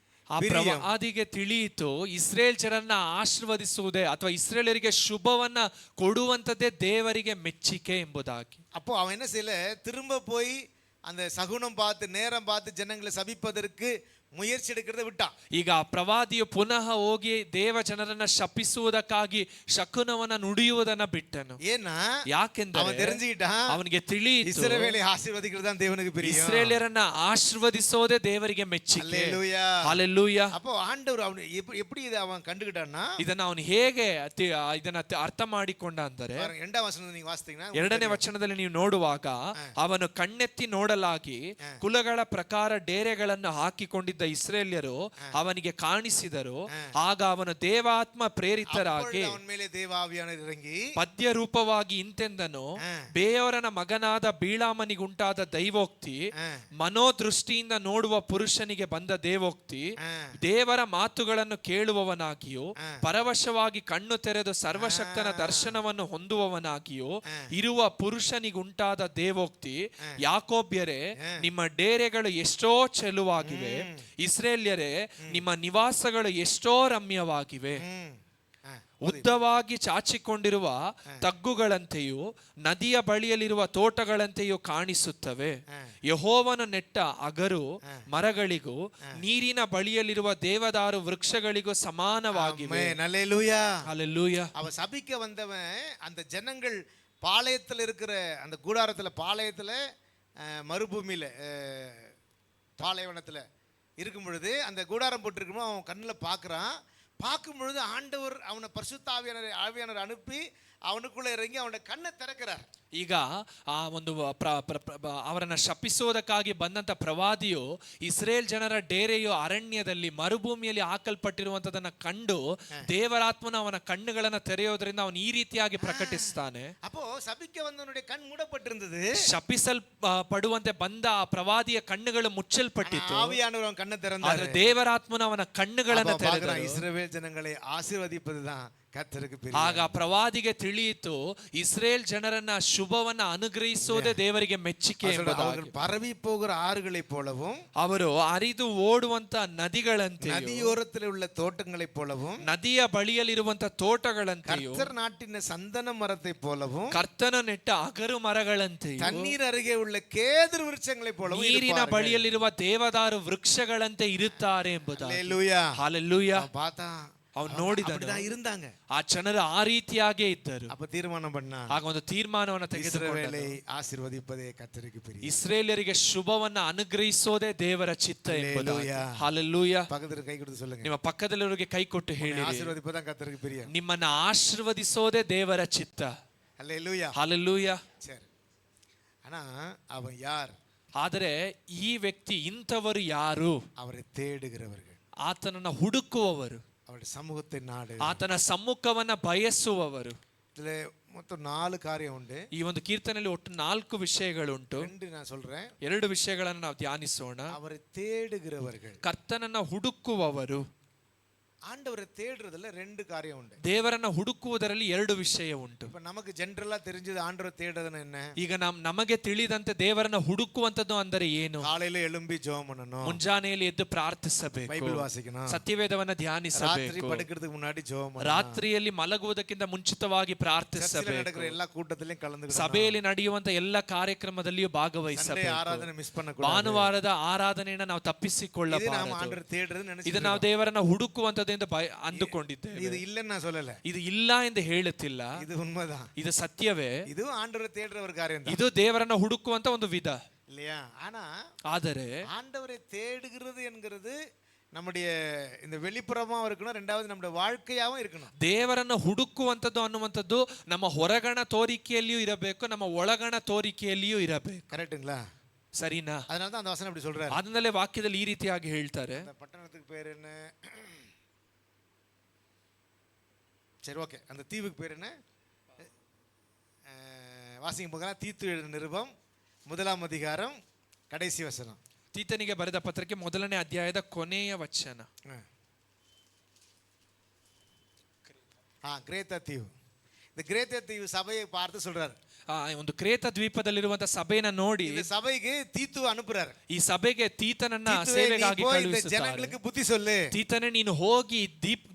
ಆ ಪ್ರವಾದಿಗೆ ತಿಳಿಯಿತು ಇಸ್ರೇಲ್ ಜನರನ್ನ ಆಶೀರ್ವದಿಸುವುದೇ ಅಥವಾ ಇಸ್ರೇಲರಿಗೆ ಶುಭವನ್ನ ಕೊಡುವಂತದ್ದೇ ದೇವರಿಗೆ ಮೆಚ್ಚಿಕೆ ಎಂಬುದಾಗಿ. அப்போ அவன் என்ன செய்யல, திரும்ப போய் அந்த சகுனம் பார்த்து நேரம் பார்த்து ஜனங்களை சபிப்பதற்கு ಮುಯರ್ಸಿ எடுக்கிறத விட்டான். ಈಗ ಆ ಪ್ರವಾದಿಯು ಪುನಃ ಹೋಗಿ ದೇವ ಜನರನ್ನ ಶಪಿಸುವುದಕ್ಕಾಗಿ ಶಕುನವನ್ನ ನುಡಿಯುವುದನ್ನ ಬಿಟ್ಟನು. ஏன்னா ಯಾಕೆಂದರೆ அவன் தெரிஞ்சுக்கிட்டான், ಅವನಿಗೆ ತಿಳಿಯಿತು இஸ்ரவேலை ஆசீர்வதிக்கிறது தான் தேவனுக்கு பிரியம். ಇಸ್ರೇಲ್ಯರನ್ನ ಆಶೀರ್ವದಿಸೋದೇ ದೇವರಿಗೆ ಮೆಚ್ಚಿಕೆ. அல்லேலூயா. ಹಲ್ಲೆಲೂಯಾ. அப்போ ஆண்டவர் அவன் எப்படி இதை அவன் கண்டுக்கிட்டான்னா, ಇದನ್ನ ಅವನು ಹೇಗೆ ಇದನ್ನ ಅರ್ಥ ಮಾಡಿಕೊಂಡ ಅಂದರೆ, இரண்டாம் வசனத்தை நீங்க வாசித்தீங்கன்னா, ಎರಡನೇ ವಚನದಲ್ಲಿ ನೀವು ನೋಡುವಾಗ ಅವನು ಕಣ್ಣೆತ್ತಿ ನೋಡಲಾಗಿ ಕುಲಗಳ ಪ್ರಕಾರ ಡೇರೆಗಳನ್ನು ಹಾಕಿಕೊಂಡಿದ್ದ ಇಸ್ರೇಲ್ಯರು ಅವನಿಗೆ ಕಾಣಿಸಿದರು. ಆಗ ಅವನು ದೇವಾತ್ಮ ಪ್ರೇರಿತರಾಗಿ ಅವನ ಮೇಲೆ ದೇವಾವಿಯಾನವರು ಇರಂಗಿ ಪದ್ಯ ರೂಪವಾಗಿ ಇಂತೆಂದನು, ಬೇಯೋರನ ಮಗನಾದ ಬೀಳಾಮನಿಗುಂಟಾದ ದೈವೋಕ್ತಿ ಮನೋದೃಷ್ಟಿಯಿಂದ ನೋಡುವ ಪುರುಷನಿಗೆ ಬಂದ ದೇವೋಕ್ತಿ, ದೇವರ ಮಾತುಗಳನ್ನು ಕೇಳುವವನಾಗಿಯೂ ಪರವಶವಾಗಿ ಕಣ್ಣು ತೆರೆದು ಸರ್ವಶಕ್ತನ ದರ್ಶನವನ್ನು ಹೊಂದುವವನಾಗಿಯೂ ಇರುವ ಪುರುಷನಿಗುಂಟಾದ ದೇವೋಕ್ತಿ, ಯಾಕೋಬ್ಯರೇ ನಿಮ್ಮ ಡೇರೆಗಳು ಎಷ್ಟೋ ಚೆಲುವಾಗಿವೆ, ಇಸ್ರೇಲ್ಯರೇ ನಿಮ್ಮ ನಿವಾಸಗಳು ಎಷ್ಟೋ ರಮ್ಯವಾಗಿವೆ. ಉದ್ದವಾಗಿ ಚಾಚಿಕೊಂಡಿರುವ ತಗ್ಗುಗಳಂತೆಯೂ ನದಿಯ ಬಳಿಯಲ್ಲಿರುವ ತೋಟಗಳಂತೆಯೂ ಕಾಣಿಸುತ್ತವೆ. ಯೆಹೋವನು ನೆಟ್ಟ ಅಗರು ಮರಗಳಿಗೂ ನೀರಿನ ಬಳಿಯಲ್ಲಿರುವ ದೇವದಾರು ವೃಕ್ಷಗಳಿಗೂ ಸಮಾನವಾಗಿವೆ. அல்லேலூயா. அவன் சபிக்க வந்தவன் அந்த ஜனங்கள் பாளையத்தில் இருக்கிற அந்த கூடாரத்தில், பாளையத்தில் மறுபூமியில் பாலைவனத்தில் இருக்கும் பொழுது அந்த கூடாரம் போட்டிருக்கும்போது அவன் கண்ணில் பார்க்குறான். பார்க்கும் பொழுது ஆண்டவர் அவனை பரிசுத்த ஆவியானவர் அனுப்பி ಅವನಕ್ಕುள்ள ಇರಂಗಿ ಅವನ ಕಣ್ಣು ತೆರೆಕರಾರ್. ಈಗ ಆ ಒಂದು ಅವರನ್ನ ಶಪಿಸುವುದಕ್ಕಾಗಿ ಬಂದಂತ ಪ್ರವಾದಿಯು ಇಸ್ರೇಲ್ ಜನರ ಡೇರೆಯು ಅರಣ್ಯದಲ್ಲಿ ಮರುಭೂಮಿಯಲ್ಲಿ ಹಾಕಲ್ಪಟ್ಟಿರುವಂತದನ್ನ ಕಂಡು ದೇವರಾತ್ಮನ ಅವನ ಕಣ್ಣುಗಳನ್ನ ತೆರೆಯೋದ್ರಿಂದ ಅವನು ಈ ರೀತಿಯಾಗಿ ಪ್ರಕಟಿಸ್ತಾನೆ. ಅಪ್ಪೋ ಸಭಿಕ್ಕೆ ಬಂದವನುடைய ಕಣ್ಣು ಮೂಡಪಟ್ಟಿರುತ್ತದೆ. ಶಪಿಸಲ್ಪಡುವಂತೆ ಬಂದ ಆ ಪ್ರವಾದಿಯ ಕಣ್ಣುಗಳು ಮುಚ್ಚಲ್ಪಟ್ಟಿತ್ತು. ಆವಿಯಾನವರು ಅವನ ಕಣ್ಣು ತೆರೆದರು. ಆದರೆ ದೇವರಾತ್ಮನ ಅವನ ಕಣ್ಣುಗಳನ್ನು ತೆರೆದರು. ಇಸ್ರೇಲ್ ಜನங்களை ஆசீர்வதிப்பதுதான் கர்த்தருக்கு பிரியம். ಆಗ ಪ್ರವಾದಿಗೆ ತಿಳಿಯಿತು ಇಸ್ರೇಲ್ ಜನರನ್ನ ಶುಭವನ್ನ ಅನುಗ್ರಹಿಸೋದೇ ದೇವರಿಗೆ ಮೆಚ್ಚಿಕೆ ಎಂಬುದಾಗಿ. பரவி போகிற ஆறுகளைப் போலவும், ಅವರು ಹರಿದು ಓಡುವಂತ ನದಿಗಳಂತೆಯೂ, ನದಿಯೋರத்தில் உள்ள தோட்டங்களைப் போலவும், ನದಿಯ ಬಳಿಯಲ್ಲಿರುವಂತ ತೋಟಗಳಂತೆಯೂ, கர்த்தர் நாட்டின சந்தன மரத்தைப் போலவும், ಕರ್ತನ ನೆಟ್ಟ ಅಗರು ಮರಗಳಂತೆಯೂ, தண்ணீர் அருகே உள்ள கேதுரு விருட்சங்களைப் போலவும், ನೀರಿನ ಬಳಿಯಲ್ಲಿರುವ ದೇವದಾರು ವೃಕ್ಷಗಳಂತೆ ಇರುತ್ತಾರೆ ಎಂಬುದಾಗಿ. ஹல்லேலூயா. ಹಲ್ಲೆಲೂಯಾ. பார்த்தா ಅವನು ನೋಡಿದನು இருந்தாங்க ಆ ಜನರು ಆ ರೀತಿಯಾಗೇ ಇದ್ದರು. அப்ப தீர்மானம் பண்ணா, ಆಗ ಒಂದು ತೀರ್ಮಾನವನ್ನು ತೆಗೆದುಕೊಂಡನು. ಆಶೀರ್ವದಿಪದೇ ಕರ್ತರಿಗೆ ಪ್ರಿಯ. ಇಸ್ರೇಲ್ಯರಿಗೆ ಶುಭವನ್ನ ಅನುಗ್ರಹಿಸೋದೇ ದೇವರ ಚಿತ್ತ ಎಂಬುದಾಗಿ. ಹಲ್ಲೆಲೂಯಾ. ಪಕ್ಕದಲ್ಲಿ ಕೈ ಕೊಟ್ಟು சொல்லுங்க. ನಿಮ್ಮ ಪಕ್ಕದಲ್ಲಿರೋರಿಗೆ ಕೈ ಕೊಟ್ಟು ಹೇಳಿ, ಆಶೀರ್ವದಿಪದೇ ಕರ್ತರಿಗೆ ಪ್ರಿಯ. ನಿಮ್ಮನ್ನ ಆಶೀರ್ವದಿಸೋದೇ ದೇವರ ಚಿತ್ತ. ಹಲ್ಲೆಲೂಯಾ. ಹಲ್ಲೆಲೂಯಾ. ಸರಿ. ಆனா அவன் யார்? ಆದರೆ ಈ ವ್ಯಕ್ತಿ ಇಂಥವರು ಯಾರು? ಅವரை தேடுகிறவர்கள், ಆತನನ್ನ ಹುಡುಕುವವರು, அவருடைய சமூகத்தை நாடு, ಆತನ ಸಮ್ಮುಖವನ್ನ ಬಯಸುವವರು. இதுல மொத்தம் 4 காரியம் உண்டு. ಈ ಒಂದು ಕೀರ್ತನೆಯಲ್ಲಿ ಒಟ್ಟು 4 ವಿಷಯಗಳುಂಟು. 2 நான் சொல்றேன். 2 ವಿಷಯಗಳನ್ನು ನಾವು ಧ್ಯಾನಿಸೋಣ. அவரை தேடுகிறவர்கள், ಕರ್ತನನ್ನ ಹುಡುಕುವವರು. ஆண்டவரை தேடுறதுல 2 காரியம் உண்டு. ದೇವರನ್ನ ಹುಡುಕುವುದರಲ್ಲಿ 2 ವಿಷಯ ಉಂಟು. இப்ப நமக்கு ஜெனரலா தெரிஞ்சது ஆண்டவரை தேடுறதுன்னா என்ன? ಈಗ ನಮಗೆ ತಿಳಿದಂತೆ ದೇವರನ್ನ ಹುಡುಕುವಂತದ್ದು ಅಂದರೆ ಏನು? காலையில எழும்பி ஜெபம் பண்ணணும், ಮುಂಜಾನೆಯಲ್ಲಿ ಎದ್ದು ಪ್ರಾರ್ಥಿಸಬೇಕು, ಬೈಬಲ್ ವಾಸಿಕணும், ಸತ್ಯವೇದವನ್ನ ಧ್ಯಾನಿಸಬೇಕು, ರಾತ್ರಿ ಪடுக்கிறதுக்கு முன்னாடி ஜெபம் பண்ணணும், ರಾತ್ರಿಯಲ್ಲಿ ಮಲಗುವುದಕ್ಕಿಂತ ಮುಂಚಿತವಾಗಿ ಪ್ರಾರ್ಥಿಸಬೇಕು, நடக்கிற எல்லா கூட்டத்திலயும் கலந்துக்கணும், ಸಭೆಯಲ್ಲಿ ನಡೆಯುವಂತ ಎಲ್ಲ ಕಾರ್ಯಕ್ರಮದಲ್ಲಿಯೂ ಭಾಗವಹಿಸಬೇಕು, ஆராதனை மிஸ் பண்ணக்கூடாது, ಭಾನುವಾರದ ಆರಾಧನೆಯನ್ನು ನಾವು ತಪ್ಪಿಸಿಕೊಳ್ಳಬಾರದು. ಇದು ನಾವು ದೇವರನ್ನ ಹುಡುಕುವಂತದ್ದು ಎಂದು ಅಂದುಕೊಂಡಿದ್ದೇವೆ. இது இல்லன்னு நான் சொல்லல, ಇದು ಇಲ್ಲ ಎಂದು ಹೇಳುತ್ತಿಲ್ಲ, இது உண்மைதான், ಇದು ಸತ್ಯವೇ. ಇದು ஆண்டவரை தேடுற ஒரு காரியம் தான், ಇದು ದೇವರನ್ನ ಹುಡುಕುವಂತ ಒಂದು ವಿಧ இல்லையா? ஆனா ಆದರೆ ஆண்டவரை தேடுகிறது என்கிறது நம்முடைய இந்த வெளிப்புறமாவும் இருக்கணும், ரெண்டாவது நம்முடைய வாழ்க்கையாவும் இருக்கணும். ದೇವರನ್ನು ಹುಡುಕುವಂಥದ್ದು ಅನ್ನುವಂಥದ್ದು ನಮ್ಮ ಹೊರಗಣ ತೋರಿಕೆಯಲ್ಲಿಯೂ ಇರಬೇಕು, ನಮ್ಮ ಒಳಗಣ ತೋರಿಕೆಯಲ್ಲಿಯೂ ಇರಬೇಕು. கரெக்ட்டுங்களா? ಸರಿನಾ? அதனால தான் அந்த வசனம் அப்படி சொல்றாரு. ಅದನ್ನಲ್ಲೇ ವಾಕ್ಯದಲ್ಲಿ ಈ ರೀತಿಯಾಗಿ ಹೇಳ್ತಾರೆ. அந்த பட்டணத்துக்கு பேர் என்ன? சரி, ஓகே. அந்த தீவுக்கு பேர் என்ன? வாசிங்க போகலாம். தீத்து எழுதின நிருபம் 1ஆம் அதிகாரம் கடைசி வசனம். ತೀತನಿಗೆ ಬರೆದ ಪತ್ರಕ್ಕೆ 1ನೇ ಅಧ್ಯಾಯದ ಕೊನೆಯ ವಚನ. கிரேத்த தீவு. இந்த கிரேத்த தீவு சபையை பார்த்து சொல்றாரு, ಒಂದು ಕ್ರೇತ ದ್ವೀಪದಲ್ಲಿರುವಂತ ಸಭೆಯನ್ನ ನೋಡಿ இந்த சபைக்கு தீத்து அனுப்புறாரு. ಈ ಸಭೆಗೆ ತೀತನನ್ನ தீத்துவே, ಸೇವೆಗಾಗಿ நீ போய் இந்த ಕಳುಹಿಸುತ್ತಾರೆ. ಜನங்களுக்கு புத்தி சொல்லு. ತೀತನೇ ನೀನು ಹೋಗಿ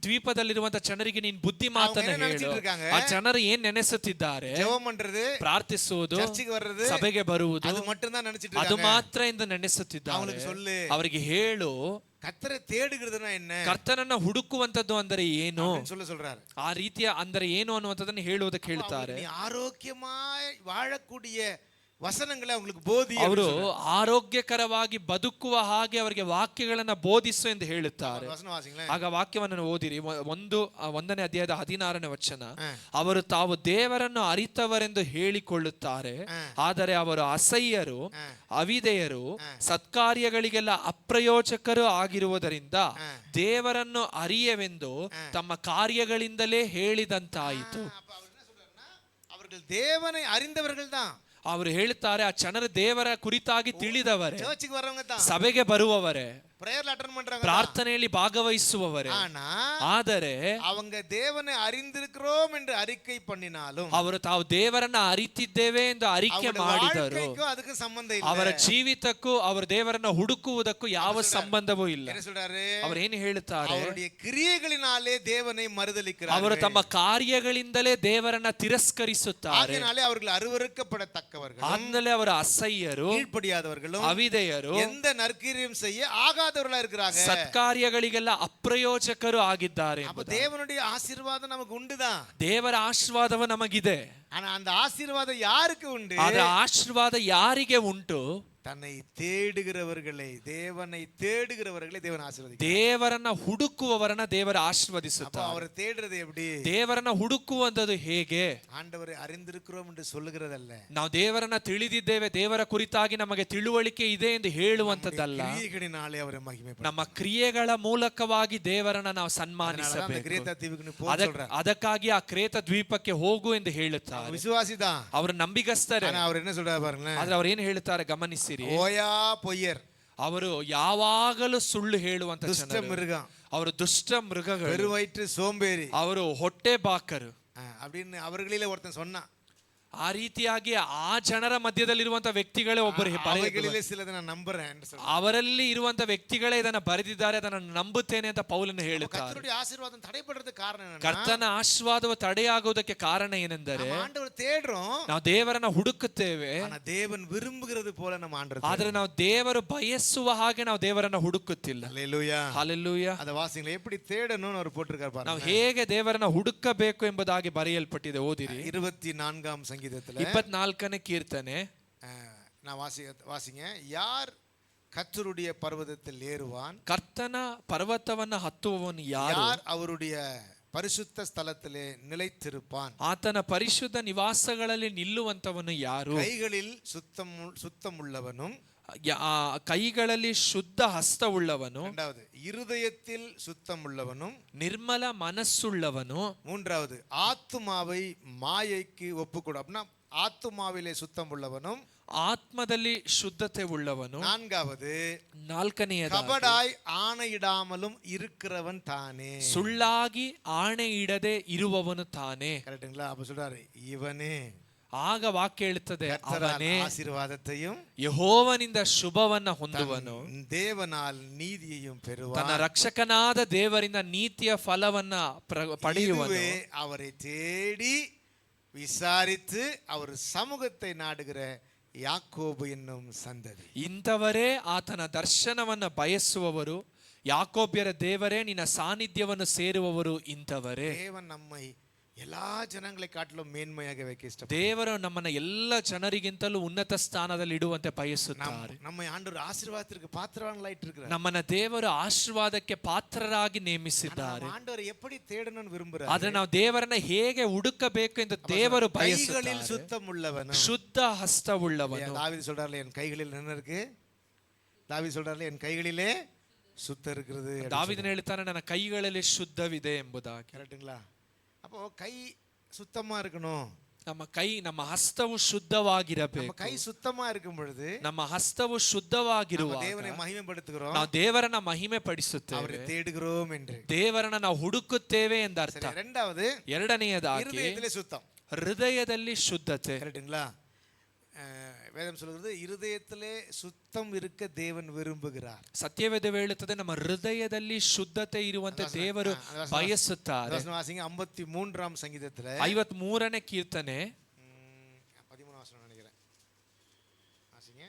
ದ್ವೀಪದಲ್ಲಿರುವಂತ ಜನರಿಗೆ ನೀನು ಬುದ್ಧಿ ಮಾತನ್ನ அவங்க என்ன ಹೇಳು. நினைச்சிட்டு இருக்காங்க? ಆ ಜನರು ಏನ್ ನೆನೆಸುತ್ತಿದ್ದಾರೆ? ஜெபம் பண்றது, ಪ್ರಾರ್ಥಿಸುವುದು, ಚರ್ಚಿಗೆ வர்றது, ಸಭೆಗೆ ಬರುವುದು, அது மட்டும் தான் நினைச்சிட்டு ಅದು இருக்காங்க. ಮಾತ್ರ ಎಂದು ನೆನೆಸುತ್ತಿದ್ದಾರೆ. அவங்களுக்கு சொல்லு, ಅವರಿಗೆ ಹೇಳು, கர்த்தரை தேடுகிறதுனா என்ன ಕರ್ತನನ್ನ ಹುಡುಕುವಂತದ್ದು ಅಂದರೆ ಏನು, சொல்றாரு. ಆ ರೀತಿಯ ಅಂದರೆ ಏನು ಅನ್ನುವಂಥದ್ದನ್ನು ಹೇಳುವುದಕ್ಕೆ ಹೇಳ್ತಾರೆ. நீ ஆரோக்கியமாய் வாழக்கூடிய ವಸನಗಳೇ ಅವங்களுக்கு ಬೋಧಿ. ಅವರು ಆರೋಗ್ಯಕರವಾಗಿ ಬದುಕುವ ಹಾಗೆ ಅವರಿಗೆ ವಾಕ್ಯಗಳನ್ನ ಬೋಧಿಸು ಎಂದು ಹೇಳುತ್ತಾರೆ. ಆಗ ವಾಕ್ಯವನ್ನು ಓದಿರಿ. 1ನೇ ಅಧ್ಯಾಯದ 16ನೇ ವಚನ. ಅವರು ತಾವು ದೇವರನ್ನು ಅರಿತವರೆಂದು ಹೇಳಿಕೊಳ್ಳುತ್ತಾರೆ, ಆದರೆ ಅವರು ಅಸಹ್ಯರು, ಅವಿಧೇಯರು, ಸತ್ಕಾರ್ಯಗಳಿಗೆಲ್ಲ ಅಪ್ರಯೋಜಕರು ಆಗಿರುವುದರಿಂದ ದೇವರನ್ನು ಅರಿಯವೆಂದು ತಮ್ಮ ಕಾರ್ಯಗಳಿಂದಲೇ ಹೇಳಿದಂತಾಯಿತು. அவர்கள் தேவனை அறிந்தவர்கள் தான். ಅವರು ಹೇಳುತ್ತಾರೆ, ಆ ಜನರು ದೇವರ ಕುರಿತಾಗಿ ತಿಳಿದವರೇ, ಚರ್ಚಿಗೆ ಬರೋಂಗ தான், ಸಭೆಗೆ ಬರುವವರೇ, பிரேயர்ல அட்டெண்ட் பண்றாங்க, ಪ್ರಾರ್ಥನೆಯಲ್ಲಿ ಭಾಗವಹಿಸುವವರೇ. ಆದರೆ அவங்க தேவனை அறிந்திருக்கிறோம் என்று அறிக்கை பண்ணினாலும், ಅವರು ತಾವು ದೇವರನ್ನ ಅರಿತಿದ್ದೇವೆ ಎಂದು ಅರಿಕೆ ಮಾಡಿದರು, ಅದಕ್ಕೆ ಸಂಬಂಧ ಇಲ್ಲ. ಅವರ ಜೀವಿತಕ್ಕೂ ಅವರ ದೇವರನ್ನ ಹುಡುಕುವುದಕ್ಕೂ ಯಾವ ಸಂಬಂಧವೂ ಇಲ್ಲ. ಅವರು ಏನು ಹೇಳುತ್ತಾರೆ? ಅವರುடைய கிரியைகளினாலே தேவனை மறுதலிக்கிறார்கள். ಅವರು ತಮ್ಮ ಕಾರ್ಯಗಳಿಂದಲೇ ದೇವರನ್ನ ತಿರಸ್ಕರಿಸುತ್ತಾರೆ. அதனாலே அவர்கள் அருவருக்கப்படத்தக்கவர்கள், ಆದ್ಮೇಲೆ ಅವರು ಅಸಹ್ಯರು, கீழ்ப்படியாதவர்களும், ಅವಿಧೇಯರು, எந்த நற்கிரியம் செய்ய ஆகாதவர்களா இருக்கிறாங்க, ಸತ್ಕಾರ್ಯಗಳಿಗೆಲ್ಲ ಅಪ್ರಯೋಜಕರು ಆಗಿದ್ದಾರೆ. அப்ப தேவனுடைய ஆசீர்வாதம் நமக்கு உண்டுதான். ದೇವರ ಆಶೀರ್ವಾದವು ನಮಗಿದೆ. ஆனா அந்த ஆசீர்வாதம் யாருக்கு உண்டு? ಆದ್ರೆ ಆಶೀರ್ವಾದ ಯಾರಿಗೆ ಉಂಟು? தன்னை தேடுகிறவர்களை, தேவனை தேடுகிறவர்களை தேவன் ஆசீர்வதிக்கிறார். ದೇವರನ್ನ ಹುಡುಕುವವರನ್ನ ದೇವರ ಆಶೀರ್ವದಿಸುತ್ತಾರೆ. அவரை தேடுறது எப்படி? ದೇವರನ್ನ ಹುಡುಕುವಂತದ್ದು ಹೇಗೆ? ஆண்டவரை அறிந்திருக்கிறோம் என்று சொல்லுகிறதல்ல, ನಾವು ದೇವರನ್ನ ತಿಳಿದಿದ್ದೇವೆ, ದೇವರ ಕುರಿತಾಗಿ ನಮಗೆ ತಿಳುವಳಿಕೆ ಇದೆ ಎಂದು ಹೇಳುವಂತದ್ದಲ್ಲ. ಕ್ರಿಯೆಗಳಿನಾலே ಅವரை ಮಹಿಮೆಪಡಿಸಿ, ನಮ್ಮ ಕ್ರಿಯೆಗಳ ಮೂಲಕವಾಗಿ ದೇವರನ್ನ ನಾವು ಸನ್ಮಾನಿಸಬೇಕು. ಅದಕ್ಕಾಗಿ ಆ ಕ್ರೇತ ದ್ವೀಪಕ್ಕೆ ಹೋಗು ಎಂದು ಹೇಳುತ್ತಾರೆ. ವಿಶ್ವಾಸಿದ, ಅವರು ನಂಬಿಗಸ್ತರೆ. ಅವರು ಏನು சொல்றாரு பாருங்க. ಆದ್ರೆ ಅವ್ರು ಏನು ಹೇಳ್ತಾರೆ ಗಮನಿಸಿರಿ. ಓಯಾ ಪೊಯ್ಯರ್, ಅವರು ಯಾವಾಗಲೂ ಸುಳ್ಳು ಹೇಳುವಂತ ದುಷ್ಟ ಮೃಗ, ಅವರು ದುಷ್ಟ ಮೃಗಗಳು, பெருவயிற்று சோம்பேறி, ಅವರು ಹೊಟ್ಟೆ ಬಾಕರು அப்படின்னு அவர்களிலே ஒருத்தன் சொன்னா. ಆ ರೀತಿಯಾಗಿ ಆ ಜನರ ಮಧ್ಯದಲ್ಲಿರುವಂತ ವ್ಯಕ್ತಿಗಳೇ ಒಬ್ಬರು ಅವರಲ್ಲಿ ಇರುವಂತ ವ್ಯಕ್ತಿಗಳೇ ಇದನ್ನ ಬರೆದಿದ್ದಾರೆ, ಅದನ್ನ ನಂಬುತ್ತೇನೆ ಅಂತ ಪೌಲನು ಹೇಳುತ್ತಾರೆ. ಕರ್ತನ ಆಶೀರ್ವಾದವು ತಡೆಯಾಗುವುದಕ್ಕೆ ಕಾರಣ ಏನೆಂದರೆ ನಾವು ದೇವರನ್ನ ಹುಡುಕುತ್ತೇವೆ, ಆದ್ರೆ ನಾವು ದೇವರು ಬಯಸುವ ಹಾಗೆ ನಾವು ದೇವರನ್ನ ಹುಡುಕುತ್ತಿಲ್ಲ. ಹಲ್ಲೆಲೂಯಾ. ನಾವು ಹೇಗೆ ದೇವರನ್ನ ಹುಡುಕಬೇಕು ಎಂಬುದಾಗಿ ಬರೆಯಲ್ಪಟ್ಟಿದೆ. ಓದಿರಿ 24ஆம் சங்கீதத்துல 24ನೇ ಕೀರ್ತನೆ. நான் வாசிங்க. யார் கர்த்தருடைய பர்வதத்தில் ஏறுவான்? ಕರ್ತನ ಪರ್ವತವನ್ನ ಹತ್ತುವವನು ಯಾರು? யார் அவருடைய ಪರಿಶುದ್ಧ ಸ್ಥಳದಲ್ಲಿ ನಿலைத்திருப்பான்? ಆತನ ಪರಿಶುದ್ಧ ನಿವಾಸಗಳಲ್ಲಿ ನಿಲ್ಲುವಂತವನು ಯಾರು? ಕೈகளில் சுத்தமுள்ளவனும், ಕೈಗಳಲ್ಲಿ ಶುದ್ಧ ಹಸ್ತವುಳ್ಳವನು, இரண்டாவது இருதயத்தில் சுத்தமுள்ளவனும், ನಿರ್ಮಲ ಮನಸ್ಸುಳ್ಳವನು, மூன்றாவது ஆத்துமாவை மாயைக்கு ஒப்புக்கொடு, அப்படின்னா ஆத்துமாவிலே சுத்தம் உள்ளவனும், ಆತ್ಮದಲ್ಲಿ ಶುದ್ಧತೆ ಉಳ್ಳವನು, ನಾಲ್ಕನೆಯದು ಕಪಡಾய் ಆಣೆಯಿಡಾಮலும் இருக்கிறவன் தானே, ಸುಳ್ಳಾಗಿ ಆಣೆ ಇಡದೆ ಇರುವವನು ತಾನೇ. ಕರೆಕ್ಟ್ங்களா? அப்ப சொல்றாரு ಇವನೇ. ಆಗ ವಾಕ್ಯ ಹೇಳುತ್ತದೆ, ಅವನೇ ಆಶೀರ್ವಾದத்தையும் ಯೆಹೋವನಿಂದ ಶುಭವನ್ನ ಹೊಂದುವನು, ದೇವನಾಲ್ ನೀತಿಯையும் பெறுவான், ತನ್ನ ರಕ್ಷಕನಾದ ದೇವರಿಂದ ನೀತಿಯ ಫಲವನ್ನ ಪಡೆಯುವನು. அவரை தேடி விசாரித்து அவர் சமூகத்தை நாடுகிற ಯಾಕೋಬು ಎನ್ನುವ ಸಂತತಿ. ಇಂಥವರೇ ಆತನ ದರ್ಶನವನ್ನ ಬಯಸುವವರು, ಯಾಕೋಬ್ಯರ ದೇವರೇ ನಿನ್ನ ಸಾನ್ನಿಧ್ಯವನ್ನು ಸೇರುವವರು ಇಂಥವರೇ. ದೇವನ್ ನಮ್ಮೈ ಎಲ್ಲಾ ಜನங்களை ಕಾಟலும் ಮೇನ್ಮೆಯಾಗಿ வைக்க ಇಷ್ಟಪಡ್ತಾರೆ. ದೇವರು ನಮ್ಮನ್ನ ಎಲ್ಲ ಜನರಿಗಿಂತಲೂ ಉನ್ನತ ಸ್ಥಾನದಲ್ಲಿ ಇಡುವಂತೆ ಬಯಸುತ್ತಾರೆ. ನಮ್ಮ ಆಂಡವರು ಆಶೀರ್ವಾದಕ್ಕೆ ಪಾತ್ರವಾನ್ಲಾಯಿட்டு இருக்கிறார். ನಮ್ಮನ್ನ ದೇವರು ಆಶೀರ್ವಾದಕ್ಕೆ ಪಾತ್ರರಾಗಿ ನೇಮಿಸಿದ್ದಾರೆ. ಆಂಡವರು எப்படி தேடணும்னு விரும்புறார். ಆದ್ರೆ ನಾವು ದೇವರನ್ನ ಹೇಗೆ ಹುಡುಕಬೇಕು ಎಂದು ದೇವರು ಬಯಸುತ್ತಾರೆ. ಕೈகளில் சுத்தமுள்ளவನು, ಶುದ್ಧ ಹಸ್ತವುಳ್ಳವನು. தாவீது சொல்றார்ல, என் கைகளில் என்ன இருக்கு? தாவீது சொல்றார்ல, என் கைகளிலே சுத்தம் இருக்கிறது. ದಾವೀದನು ಹೇಳ್ತಾನೆ, ನನ್ನ ಕೈಗಳಲ್ಲಿ ಶುದ್ಧವಿದೆ ಎಂಬುದಾಗಿ. ಕರೆಕ್ಟ್ங்களா? அப்போ கை சுத்தமா இருக்கணும். ನಮ್ಮ ಹಸ್ತವು நம்ம ಶುದ್ಧವಾಗಿರಬೇಕು. கை சுத்தமா இருக்கும் பொழுது ನಮ್ಮ ಹಸ್ತವು நம்ம ಶುದ್ಧವಾಗಿರುವಾಗ தேவனை மகிமைப்படுத்துகிறோம், ನಾವು ದೇವರನ್ನ ಮಹಿಮೆ ಪಡಿಸುತ್ತೇವೆ, அவரை தேடுகிறோம் என்று. ದೇವರನ್ನ ನಾವು ಹುಡುಕುತ್ತೇವೆ ಎಂದರ್ಥ. சரி, இரண்டாவது ಎರಡನೆಯದಾಗಿ இருதயத்திலே சுத்தம். ಹೃದಯದಲ್ಲಿ ಶುದ್ಧತೆ. கரெக்ட்டுங்களா? வேதம் சொல்கிறது இருதயத்திலே சுத்தம் இருக்க தேவன் விரும்புகிறார். ಸತ್ಯವೇದ ಹೇಳುತ್ತದೆ ನಮ್ಮ ಹೃದಯದಲ್ಲಿ ಶುದ್ಧತೆ ಇರುವಂತೆ ದೇವರು ಬಯಸುತ್ತಾರೆ. வசனம் வாசிங்க 53ஆம் சங்கீதத்துல 53ನೇ ಕೀರ್ತನೆ 13 வசனம் நினைக்கிறேன். வாசிங்க.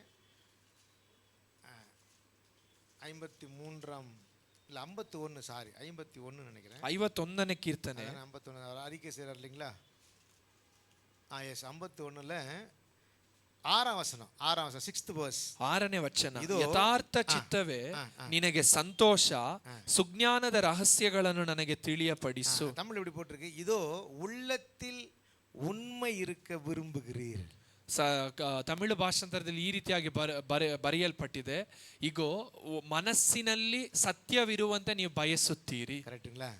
53ஆம் இல்ல 51, சாரி 51 நினைக்கிறேன். 51ನೇ ಕೀರ್ತನೆ 51 அவர் அறிக்கை செய்றார் இல்லைங்களா? எஸ் 51ல 6ஆம் வசனம் 6th verse 6ನೇ ವಚನ. ಇದು ಯಥಾರ್ಥ ಚಿತ್ತವೇ ನಿನಗೆ ಸಂತೋಷ, ಸುಜ್ಞಾನದ ರಹಸ್ಯಗಳನ್ನು ನನಗೆ ತಿಳಿಯಪಡಿಸು. தமிழ் இப்படி போட்டிருக்கு, இதோ உள்ளத்தில் உண்மை இருக்க விரும்புகிறீர். ತಮಿಳು ಭಾಷಾಂತರದಲ್ಲಿ ಈ ರೀತಿಯಾಗಿ ಬರೆಯಲ್ಪಟ್ಟಿದೆ, ಈಗ ಮನಸ್ಸಿನಲ್ಲಿ ಸತ್ಯವಿರುವಂತೆ ನೀವು ಬಯಸುತ್ತೀರಿ. கரெக்ட்டுங்களா?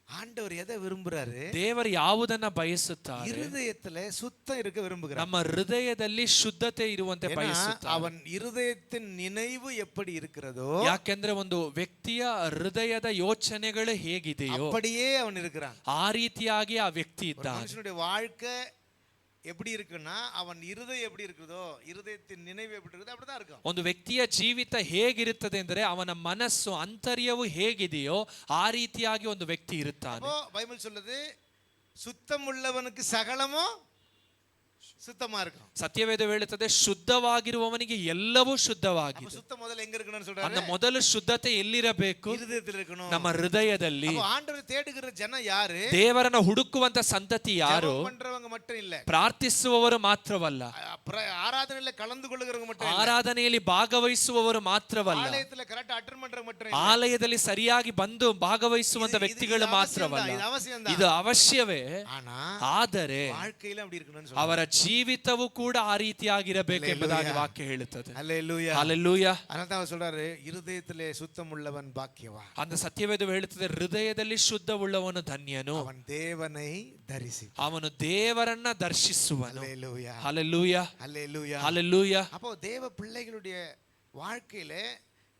ஆண்டவர் எதை விரும்புறாரு? ದೇವರು ಯಾವುದನ್ನ ಬಯಸುತ್ತಾರೆ? இருதயத்துல சுத்தம் இருக்க விரும்புகிறார். ನಮ್ಮ ಹೃದಯದಲ್ಲಿ ಶುದ್ಧತೆ ಇರುವಂತೆ ಬಯಸುತ್ತಾರೆ. அவன் இருதயத்தின் நினைவு எப்படி இருக்கிறதோ, ಯಾಕೆಂದ್ರೆ ಒಂದು ವ್ಯಕ್ತಿಯ ಹೃದಯದ ಯೋಚನೆಗಳು ಹೇಗಿದೆಯೋ அப்படியே அவன் இருக்கிறான். ಆ ರೀತಿಯಾಗಿ ಆ ವ್ಯಕ್ತಿ ಇದ್ದಾನೆ. மனுஷனுடைய வாழ்க்கை எப்படி இருக்குன்னா அவன் இருதயம் எப்படி இருக்குதோ, இருதயத்தின் நினைவு எப்படி இருக்குதோ அப்படிதான் இருக்கும். ಒಂದು ವ್ಯಕ್ತಿಯ ಜೀವಿತ ಹೇಗಿರುತ್ತದೆ ಅಂದರೆ ಅವನ ಮನಸ್ಸು ಅಂತರ್ಯವು ಹೇಗಿದೆಯೋ ಆ ರೀತಿಯಾಗಿ ಒಂದು ವ್ಯಕ್ತಿ ಇರುತ್ತಾನೆ. அப்போ பைபிள் சொல்லுது சுத்தம் உள்ளவனுக்கு சகலமும் சுத்தமா இருக்கும். ಸತ್ಯವೇದ ಹೇಳುತ್ತದೆ ಶುದ್ಧವಾಗಿರುವವನಿಗೆ ಎಲ್ಲವೂ ಶುದ್ಧವಾಗಿದೆ. சுத்தம் முதல்ல எங்க இருக்கணும்னு சொல்றாரு? அந்த ಮೊದಲು ಶುದ್ಧತೆ ಎಲ್ಲಿರಬೇಕು? இருதயத்தில் இருக்கணும். ನಮ್ಮ ಹೃದಯದಲ್ಲಿ. அப்போ ஆண்டவரை தேடுகிற ஜன யாரு? ದೇವರನ್ನ ಹುಡುಕುವಂತ ಸಂತತಿ ಯಾರು? ஜெபம் பண்றவங்க மட்டும் இல்ல, ಪ್ರಾರ್ಥಿಸುವವರು ಮಾತ್ರವಲ್ಲ, ஆராதனையில கலந்து கொள்ளுகிறவங்க மட்டும் இல்ல, ಆರಾಧನೆಯಲ್ಲಿ ಭಾಗವಹಿಸುವವರು ಮಾತ್ರವಲ್ಲ, ஆலயத்துல கரெக்ட் அட்டெண்ட் பண்றவங்க மட்டும் இல்ல, ಆಲಯದಲ್ಲಿ ಸರಿಯಾಗಿ ಬಂದು ಭಾಗವಹಿಸುವಂತ ವ್ಯಕ್ತಿಗಳು ಮಾತ್ರವಲ್ಲ. ಇದು ಅವಶ್ಯವೇ. ಆದರೆ வாழ்க்கையில அப்படி இருக்கணும்னு சொல்றாரு. ಅವರ ಜೀವಿತವೂ ಕೂಡ ಆ ರೀತಿಯಾಗಿರಬೇಕು ಎಂಬುದಾಗಿ ವಾಕ್ಯ ಹೇಳುತ್ತದೆ. ஹல்லேலூயா. ಹಲ್ಲೆಲೂಯಾ. அதனால அவர் சொல்றாரு இருதயத்திலே சுத்தம் உள்ளவன் பாக்கியவான். அந்த ಸತ್ಯವೇದ ಹೇಳುತ್ತದೆ ಹೃದಯದಲ್ಲಿ ಶುದ್ಧವುಳ್ಳವನು ಧನ್ಯನು, அவன் தேவனை தரிசிப்பான், ಅವನು ದೇವರನ್ನ ದರ್ಶಿಸುವನು. ஹல்லேலூயா. ಹಲ್ಲೆಲೂಯಾ. ஹல்லேலூயா. ಹಲ್ಲೆಲೂಯಾ. அப்போ தேவ பிள்ளைகளுடைய வாழ்க்கையில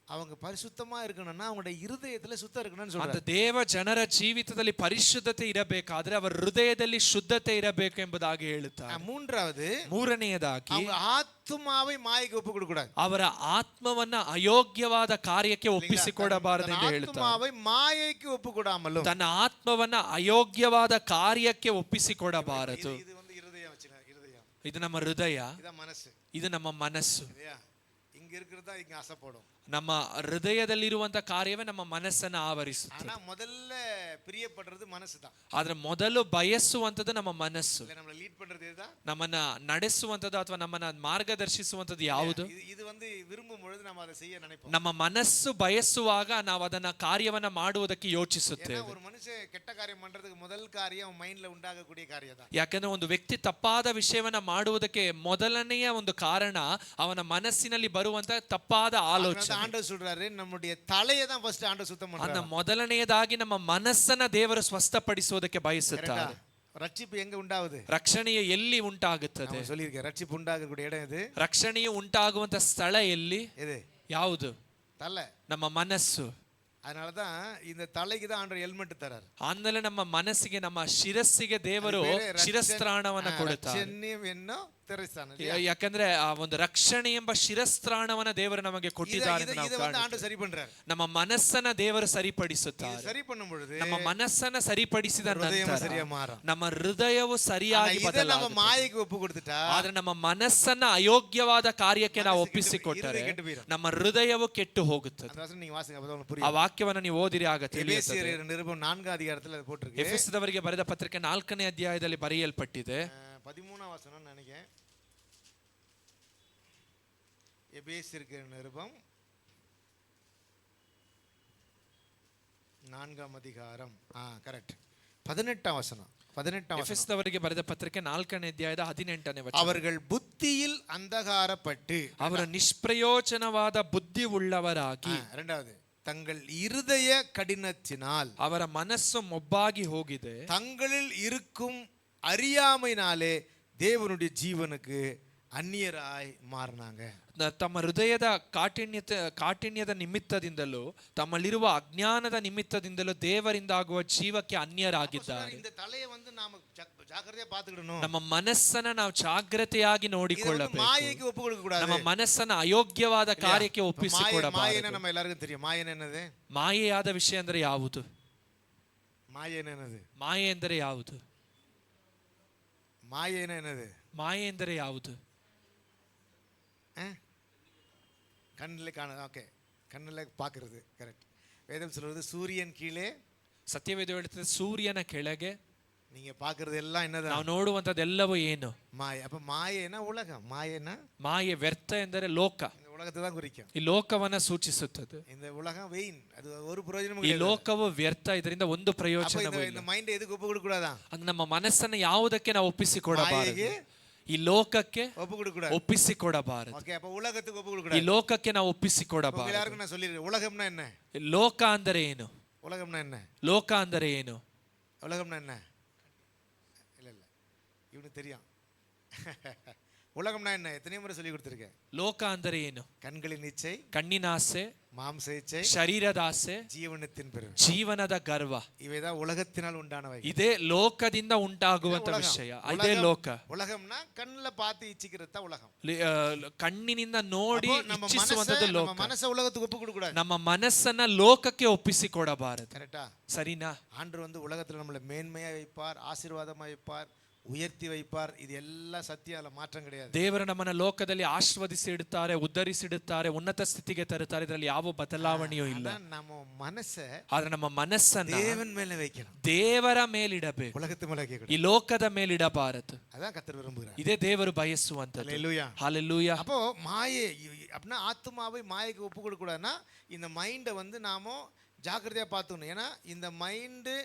அவங்க பரிசுத்தமா இருக்கணும்னா அவங்களுடைய இருதயத்துல சுத்தம் இருக்கணும்னு அந்த சொல்றாரு. ದೇವ ಜನರ ಜೀವಿತದಲ್ಲಿ ಪರಿಶುದ್ಧತೆ ಇರಬೇಕಾದ್ರೆ ಅವರ ಹೃದಯದಲ್ಲಿ ಶುದ್ಧತೆ ಇರಬೇಕು ಎಂಬುದಾಗಿ ಹೇಳುತ್ತಾರೆ. மூன்றாவது, ಮೂರನೆಯದಾಗಿ அவங்க ஆத்துமாவை மாயைக்கு ஒப்பு கொடுக்க கூடாது. ಅವರ ಆತ್ಮವನ್ನ ಅಯೋಗ್ಯವಾದ ಕಾರ್ಯಕ್ಕೆ ಒಪ್ಪಿಸಿಕೊಡಬಾರದು ಎಂದು ಹೇಳುತ್ತಾರೆ. ஆத்துமாவை மாயைக்கு ஒப்பு கொடாமலும், ತನ್ನ ಆತ್ಮವನ್ನ ಅಯೋಗ್ಯವಾದ ಕಾರ್ಯಕ್ಕೆ ಒಪ್ಪಿಸಿಕೊಡಬಾರದು. இது வந்து இருதயம் வச்சுங்க, இருதயம் ಇದು ನಮ್ಮ ಹೃದಯ, இதான் மனசு. ಇದು ನಮ್ಮ ಮನಸ್ಸು. இல்லையா? இங்க இருக்கிறதா இங்க ஆசைப்படும். ನಮ್ಮ ಹೃದಯದಲ್ಲಿರುವಂತ ಕಾರ್ಯವೇ ನಮ್ಮ ಮನಸ್ಸನ್ನ ಆವರಿಸುತ್ತೆ. ஆனா முதல்ல பிரியப்படுறது மனசுதான். ಆದ್ರೆ ಮೊದಲು ಬಯಸುವಂತದ್ದು ನಮ್ಮ ಮನಸ್ಸು. இல்ல நம்மள லீட் பண்றது இதுதான். ನಮ್ಮನ್ನ ನಡೆಸುವಂತದ್ದು ಅಥವಾ ನಮ್ಮನ್ನ ಮಾರ್ಗದರ್ಶಿಸುವಂತದ್ದು ಯಾವುದು? இது வந்து விரும்பும் பொழுது நம்ம அதை செய்ய நினைப்போம். ನಮ್ಮ ಮನಸ್ಸು ಬಯಸುವಾಗ ನಾವು ಅದನ್ನ ಕಾರ್ಯವನ್ನ ಮಾಡುವುದಕ್ಕೆ ಯೋಚಿಸುತ್ತೇವೆ. ஒரு மனுஷன் கெட்ட காரியம் பண்றதுக்கு முதல் காரியம் மைண்ட்ல உண்டாகக்கூடிய காரியம் தான். ಯಾಕಂದ್ರೆ ಒಂದು ವ್ಯಕ್ತಿ ತಪ್ಪಾದ ವಿಷಯವನ್ನ ಮಾಡುವುದಕ್ಕೆ ಮೊದಲನೆಯ ಒಂದು ಕಾರಣ ಅವನ ಮನಸ್ಸಿನಲ್ಲಿ ಬರುವಂತ ತಪ್ಪಾದ ಆಲೋಚನೆ. ஆண்டவர் சொல்றாரு நம்முடைய தலையை தான் ಫಸ್ಟ್ ஆண்டவர் சுத்தம் பண்றாரு. அந்த ಮೊದಲನೆಯದಾಗಿ ನಮ್ಮ ಮನಸ್ಸನ್ನ ದೇವರು ಸ್ವಸ್ಥಪಡಿಸುವುದಕ್ಕೆ ಬಯಸುತ್ತಾರೆ. ರಕ್ಷಿப்பு எங்க உண்டாகுது? ರಕ್ಷಣೆಯು ಎಲ್ಲಿ ಉಂಟಾಗುತ್ತದೆ? சொல்லியிருக்கேன், ரட்சிப்பு உண்டாகக்கூடிய இடம் எது? ರಕ್ಷಣೆಯು ಉಂಟಾಗುವಂತ ಸ್ಥಳ ಎಲ್ಲಿ? எது? ಯಾವುದು? ತಲೆ, ನಮ್ಮ ಮನಸ್ಸು. அதனாலதான் இந்த தலைக்கு தான் ஆண்டவர் ஹெல்மெட் தராரு. ಆಮೇಲೆ ನಮ್ಮ ಮನಸ್ಸಿಗೆ, ನಮ್ಮ ಶಿರಸ್ಸಿಗೆ ದೇವರು ಶಿರಸ್ತ್ರಾಣವನ್ನ ಕೊಡುತ್ತಾರೆ. ಯಾಕಂದ್ರೆ ಆ ಒಂದು ರಕ್ಷಣೆ ಎಂಬ ಶಿರಸ್ತ್ರಾಣವನ್ನ ದೇವರು ನಮಗೆ ಕೊಟ್ಟಿದ್ದಾರೆ. ನಮ್ಮ ಮನಸ್ಸನ್ನ ದೇವರು ಸರಿಪಡಿಸುತ್ತಾರೆ. ನಮ್ಮ ಮನಸ್ಸನ್ನ ಸರಿಪಡಿಸಿದ ನಂತರ ನಮ್ಮ ಹೃದಯವು ಸರಿಯಾಗಿ ಬದಲಾಗುತ್ತೆ. ಆದ್ರೆ ನಮ್ಮ ಮನಸ್ಸನ್ನ ಅಯೋಗ್ಯವಾದ ಕಾರ್ಯಕ್ಕೆ ನಾವು ಒಪ್ಪಿಸಿಕೊಟ್ಟರೆ ನಮ್ಮ ಹೃದಯವು ಕೆಟ್ಟು ಹೋಗುತ್ತದೆ. ಆ ವಾಕ್ಯವನ್ನು ನೀವು ಓದಿರಿ, ಆಗ ತಿಳಿಯುತ್ತದೆ. ಎಫೆಸದವರಿಗೆ ಬರೆದ ಪತ್ರಿಕೆ 4ನೇ ಅಧ್ಯಾಯದಲ್ಲಿ ಬರೆಯಲ್ಪಟ್ಟಿದೆ. 13ாம் வசனம் நினைக்கிறேன். எபேசியருக்கு நிருபம் 4ஆம் அதிகாரம், கரெக்ட், 18ஆம் வசனம். 18ஆம் ಎಫೆಸದವರಿಗೆ ಬರೆದ ಪತ್ರಿಕೆ 4ನೇ ಅಧ್ಯಾಯದ 18ನೇ ವಚನ. அவர்கள் புத்தியில் அந்தகாரப்பட்டு, ಅವರು ನಿಷ್ಪ್ರಯೋಜನವಾದ ಬುದ್ಧಿ ಉಳ್ಳವರಾಗಿ. இரண்டாவது, தங்கள் இருதய கடினத்தினால், ಅವರ ಮನಸ್ಸು ಮೊಬ್ಬಾಗಿ ಹೋಗಿದೆ. தங்களில் இருக்கும் அறியாமையினாலே தேவனுடைய ஜீவனுக்கு ಅನ್ಯರಾಯ್ ಮಾರನಾಗ. ತಮ್ಮ ಹೃದಯದ ಕಾಠಿಣ್ಯದ ನಿಮಿತ್ತದಿಂದಲೂ ತಮ್ಮಲ್ಲಿರುವ ಅಜ್ಞಾನದ ನಿಮಿತ್ತದಿಂದಲೂ ದೇವರಿಂದ ಆಗುವ ಜೀವಕ್ಕೆ ಅನ್ಯರಾಗಿದ್ದಾರೆ. இந்த தலையை வந்து நாம ஜாக்கிரதையா பாத்துக்கிடணும். ನಮ್ಮ ಮನಸ್ಸನ್ನ ನಾವು ಜಾಗ್ರತೆಯಾಗಿ ನೋಡಿಕೊಳ್ಳಬೇಕು. மாயைக்கு ஒப்பு கொடுக்க கூடாது. ನಮ್ಮ ಮನಸ್ಸನ್ನ ಅಯೋಗ್ಯವಾದ ಕಾರ್ಯಕ್ಕೆ ಒಪ್ಪಿಸಿಕೊಡಬಾರದು. ಮಾಯೇನ ನಮ್ಮ ಎಲ್ಲರಿಗೂ தெரியும். ಮಾಯೇನ என்னது? ಮಾಯೆಯಾದ ವಿಷಯ ಅಂದ್ರೆ ಯಾವುದು? ಮಾಯೇನ என்னது? ಮಾಯೆ ಎಂದರೆ ಯಾವುದು? ಮಾಯೇನ என்னது? ಮಾಯೆ ಎಂದರೆ ಯಾವುದು? கண்ணில் காண. ஓகே, கண்ணில் பார்க்கறது கரெக்ட். வேதம் சொல்றது சூரியன் கீழே, ಸತ್ಯವೇದ ಹೇಳುತ್ತದೆ ಸೂರ್ಯನ ಕೆಳಗೆ நீங்க பார்க்கறது எல்லாம் என்னது? ನಾವು ನೋಡುವಂತದ್ದೆಲ್ಲವೂ ಏನು? மாயை. அப்ப மாயேனா உலகம். மாயேனா ಮಾಯೆ, ವ್ಯರ್ಥ ಎಂದರೆ ಲೋಕ. இந்த உலகத்தை தான் குறிக்கும். ಈ ಲೋಕವನ್ನ ಸೂಚಿಸುತ್ತದೆ. இந்த உலகம் வெயின், அது ஒரு ಪ್ರಯೋಜನ ಈ ಲೋಕವು ವ್ಯರ್ಥ, ಇದರಿಂದ ಒಂದು ಪ್ರಯೋಜನವೂ ಇಲ್ಲ. இந்த மைண்ட் ಎದಕ್ಕೆ ಒಪ್ಪು ಕೊಡ ಕೂಡದಾ? ನಮ್ಮ ಮನಸ್ಸನ್ನ ಯಾವುದಕ್ಕೆ ನಾವು ಒಪ್ಪಿಸಿಕೊಡಬಾರದು? ಈ ಲೋಕಕ್ಕೆ ಒಪ್ಪು ಕೊಡ ಕೂಡದು, ಒಪ್ಪಿಸಿಕೊಡಬಾರದು. ಓಕೆ. அப்ப ಉಲಗಕ್ಕೆ ಒಪ್ಪು ಕೊಡ ಈ ಕೂಡದು. ಲೋಕಕ್ಕೆ ನಾವು ಒಪ್ಪಿಸಿಕೊಡಬಾರದು. எல்லாருக்கும் நான் சொல்லிறேன், உலகம்னா என்ன? ಲೋಕ ಅಂದರೆ ಏನು? உலகம்னா என்ன? ಲೋಕ ಅಂದರೆ ಏನು? உலகம்னா என்ன? இல்ல இல்ல, இவனுக்கு தெரியும். உலகம்னா என்ன? எத்தனை முறை சொல்லி கொடுத்திருக்கேன். ಲೋಕ ಅಂದರೆ ಏನು? கண்களின் இச்சை, ಕಣ್ಣಿನ ಆಸೆ, மாம்ச இச்சை, ಶರೀರದ ಆಸೆ, ಜೀವನத்தின் பெருமை, ಜೀವನದ ಗರ್ವ, இவைதான் உலகத்தினால் உண்டானவை. ಇದೇ ಲೋಕದಿಂದ ಉಂಟಾಗುವಂತ ವಿಷಯ. ಇದೇ ಲೋಕ. உலகம்னா கண்ணுல பார்த்து இச்சிக்கிறது தான் உலகம். ಕಣ್ಣಿನಿಂದ ನೋಡಿ ಇಚ್ಛಿಸುವಂತದ್ದು ಲೋಕ. நம்ம மனச உலகத்துக்கு ஒப்பு கொடுக்க கூடாது. ನಮ್ಮ ಮನಸ್ಸನ್ನ ಲೋಕಕ್ಕೆ ಒಪ್ಪಿಸಿಕೊಡಬಾರದು. கரெக்ட்டா? ಸರಿನಾ? ஆண்டவர் வந்து உலகத்துல நம்மளை மேன்மையா வைப்பார், ஆசீர்வாதமா வைப்பார், ಉಯರ್ತಿ ವೈಪಾರ್. ಇದೆಲ್ಲ ಸತ್ಯ ಅಲ್ಲ, ಮಾತ್ರ கிடையாது. ದೇವರು ನಮ್ಮನ್ನ ಲೋಕದಲ್ಲಿ ಆಶೀರ್ವದಿಸಿ ಇಡುತ್ತಾರೆ, ಉದ್ಧರಿಸಿಡುತ್ತಾರೆ, ಉನ್ನತ ಸ್ಥಿತಿಗೆ ತರುತ್ತಾರೆ. ಇದರಲ್ಲಿ ಯಾವ ಬದಲಾವಣೆಯೂ ಇಲ್ಲ. ನಮ್ಮ ಮನಸ್ಸು ಆದ್ರೆ ನಮ್ಮ ಮನಸ್ಸನ್ನ ದೇವನ ಮೇಲೆ ವೈಕணும், ದೇವರ ಮೇಲಿಡಬೇಕು. ಉಲಗದ ಮೇಲೆ ಈ ಲೋಕದ ಮೇಲಿಡಬಾರದು. அதான் கர்த்தர் விரும்புகிறார். ಇದೇ ದೇವರು ಬಯಸುವಂತದ್ದು. ஹalleluya, ஹalleluya. அப்போ மாயை அப்படின்னா ஆத்மாவை மாயைக்கு ஒப்பு கொடுக்க கூடாதுன்னா இந்த மைண்டை வந்து நாம ஜாக்கிரதையா பார்த்துக்கணும். ஏன்னா இந்த மைண்டு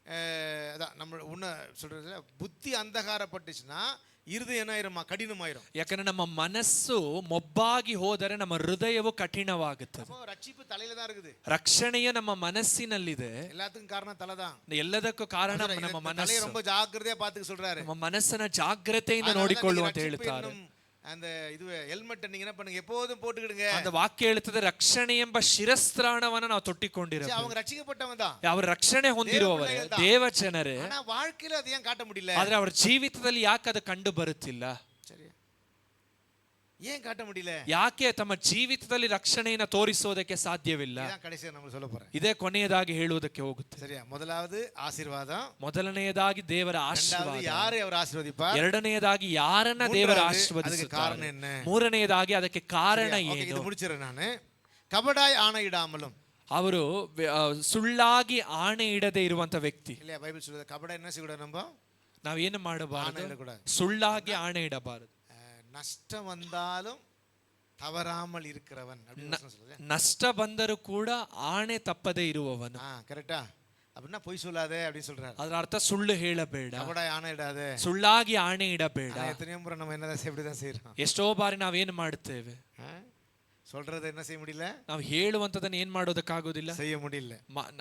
அதான் நம்ம உன்ன சொல்றது, புத்தி அந்தகாரப்பட்டுச்சுன்னா இருதயம் ಏನಾಯಿರಮ್ಮ ಕಠಿಣಮಾಯಿரும். ಯಾಕಂದ್ರೆ ನಮ್ಮ ಮನಸ್ಸು ಮೊಬ್ಬಾಗಿ ಹೋದರೆ ನಮ್ಮ ಹೃದಯವು ಕಠಿಣವಾಗುತ್ತದೆ. அப்போ ரட்சிப்பு தலையில தான் இருக்குது. ರಕ್ಷಣೆಯ ನಮ್ಮ ಮನಸ್ಸಿನಲ್ಲಿದೆ. எல்லாத்துக்கும் காரணம் தலை தான். ಎಲ್ಲದಕ್ಕೂ ಕಾರಣ ನಮ್ಮ தலையை ಮನಸ್ಸು. ரொம்ப ஜாக்கிரதையா பார்த்துக்க சொல்றாரு. ನಮ್ಮ ಮನಸ್ಸನ್ನ ಜಾಗ್ರತೆಯಿಂದ ನೋಡಿಕೊಳ್ಳು ಅಂತ ಹೇಳ್ತಾರೆ. அந்த இது ಹೆಲ್ಮೆಟ್ நீங்க என்ன பண்ணுங்க, எப்போதும் போட்டுக்கிடுங்க. அந்த ವಾಕ್ಯ ಹೇಳುತ್ತದೆ ರಕ್ಷಣೆ ಎಂಬ ಶಿರಸ್ತ್ರಾಣವನ್ನ ನಾವು ತೊಟ್ಟಿಕೊಂಡಿರಬೇಕು. அவங்க ரட்சிக்கப்பட்டவங்க தான், ಅವರು ರಕ್ಷಣೆ ಹೊಂದಿರುವವರೇ, ದೇವ ಜನರೇ. ஆனா வாழ்க்கையில அதை ஏன் காட்ட முடியல? ಆದ್ರೆ ಅವರ ಜೀವಿತದಲ್ಲಿ ಯಾಕೆ ಅದು ಕಂಡು ಬರುತ್ತಿಲ್ಲ? ಸರಿ, ஏன் காட்ட முடியல? ಯಾಕೆ ತಮ್ಮ ಜೀವಿತದಲ್ಲಿ ರಕ್ಷಣೆಯನ್ನು ತೋರಿಸೋದಕ್ಕೆ ಸಾಧ್ಯವಿಲ್ಲ? இதான் கடைசியா நம்ம சொல்ல போறேன். ಇದೇ ಕೊನೆಯದಾಗಿ ಹೇಳುವುದಕ್ಕೆ ಹೋಗುತ್ತೆ. சரியா? முதலாவது ஆசீர்வாதம், ಮೊದಲನೆಯದಾಗಿ ದೇವರ ಆಶೀರ್ವಾದ, யாரை அவர் ஆசீர்வதிப்பார், ಎರಡನೆಯದಾಗಿ ಯಾರನ್ನ ದೇವರ ಆಶೀರ್ವದಿಸುತ್ತಾರೆ, ಮೂರನೆಯದಾಗಿ ಅದಕ್ಕೆ ಕಾರಣ ಏನು? ಇದು ಮುಗಿಸಿறேன் ನಾನು. ಕಬಡಾಯ್ ಆಣೆಯಿಡಾಮலும், ಅವರು ಸುಳ್ಳಾಗಿ ಆಣೆ ಇಡದೆ ಇರುವಂತ ವ್ಯಕ್ತಿ. இல்லையா? பைபிள் சொல்லுது கபடா என்ன செய்யக்கூடாது, நம்ம ನಾವೇನು ಮಾಡಬಾರದು? ಇಡக்கூடாது. ಸುಳ್ಳಾಗಿ ಆಣೆ ಇಡಬಾರದು. நஷ்டம் வந்தாலும் தவறாமல் இருக்கிறவன் அப்படின்னு சொல்லுது. ನಷ್ಟ ಬಂದರೂ ಕೂಡ ಆಣೆ ತಪ್ಪದೆ ಇರುವವನು. கரெக்டா? அப்படின்னா பொய் சொல்லாதே அப்படின்னு சொல்றாரு. ಅದರ ಅರ್ಥ ಸುಳ್ಳು ಹೇಳಬೇಡ, கபடாய் ஆணை இடாதே, ಸುಳ್ಳಾಗಿ ಆಣೆ ಇಡಬೇಡ. எத்தனையோ முறை நம்ம என்னதான் எப்படிதான் செய்யறோம். ಎಷ್ಟೋ ಬಾರಿ ನಾವೇನು ಮಾಡುತ್ತೇವೆ? சொல்றதை என்ன செய்ய முடியல, ನಾವು ಹೇಳುವಂತದನ್ನ ಏನ್ ಮಾಡೋದಕ್ಕಾಗೋದಿಲ್ಲ, செய்ய முடியல,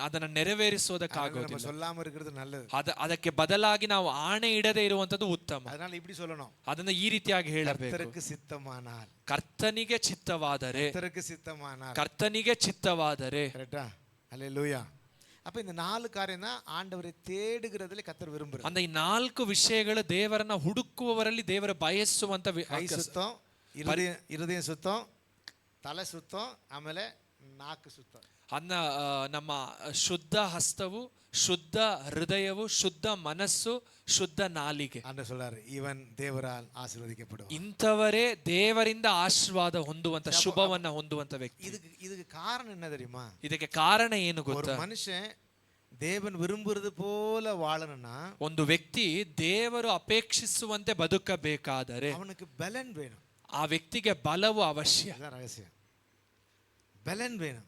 ಅದನ್ನ ನೆರವೇರಿಸೋದಕ್ಕಾಗೋದಿಲ್ಲ. சொல்லாம இருக்கிறது நல்லது. ಅದಕ್ಕೆ ಬದಲಾಗಿ ನಾವು ಆಣೆ ಇಡದೆ ಇರುವಂತದ್ದು ಉತ್ತಮ. அதனால இப்படி சொல்லணும், ಅದನ್ನ ಈ ರೀತಿಯಾಗಿ ಹೇಳಬೇಕು. கர்த்தருக்கு சித்தமானால், ಕರ್ತನಿಗೆ ಚಿತ್ತವಾದರೆ, கர்த்தருக்கு சித்தமானால், ಕರ್ತನಿಗೆ ಚಿತ್ತವಾದರೆ. கரெக்ட்டா? ஹalleluya. அப்ப இந்த 4 காரியம் தான் ஆண்டவரை தேடுகிறதுல கர்த்தர் விரும்புறார். அந்த 4 ವಿಷಯಗಳು ದೇವರನ್ನ ಹುಡುಕುವವರಲ್ಲಿ ದೇವರ ಬಯಸುವಂತ ಕೈ ಸುತ್ತம், ಹೃದಯ ಸುತ್ತம், ತಲೆ ಸುತ್ತம், ಆಮೇಲೆ ನಾಲ್ಕು ಸುತ್ತம். ಅನ್ನ ನಮ್ಮ ಶುದ್ಧ ಹಸ್ತವು, ಶುದ್ಧ ಹೃದಯವು, ಶುದ್ಧ ಮನಸ್ಸು, ಶುದ್ಧ ನಾಲಿಗೆ. ಆಂಡவர் சொல்றாரு, ಇವನ್ ದೇವರಾಲ್ ಆಶೀರ್ವದಿಸಲ್ಪಡುವ, ಇಂಥವರೇ ದೇವರಿಂದ ಆಶೀರ್ವಾದ ಹೊಂದುವಂತ, ಶುಭವನ್ನ ಹೊಂದುವಂತ ವ್ಯಕ್ತಿ. ಇದಕ್ಕೆ ಕಾರಣ என்ன தெரியுமா? ಇದಕ್ಕೆ ಕಾರಣ ಏನು ಗೊತ್ತಾ? ಮನುಷ್ಯ ದೇವನ್ ವಿರುಂಬುವುದು ಪೋಲ ವಾಳನಾ, ಒಂದು ವ್ಯಕ್ತಿ ದೇವರು ಅಪೇಕ್ಷಿಸುವಂತೆ ಬದುಕಬೇಕಾದರೆ ಅವನಿಗೆ ಬಲನ್ ವೇணும். ಆ ವ್ಯಕ್ತಿಗೆ ಬಲವು ಅವಶ್ಯ. ರಹಸ್ಯ, ಬಲನ್ ವೇணும்.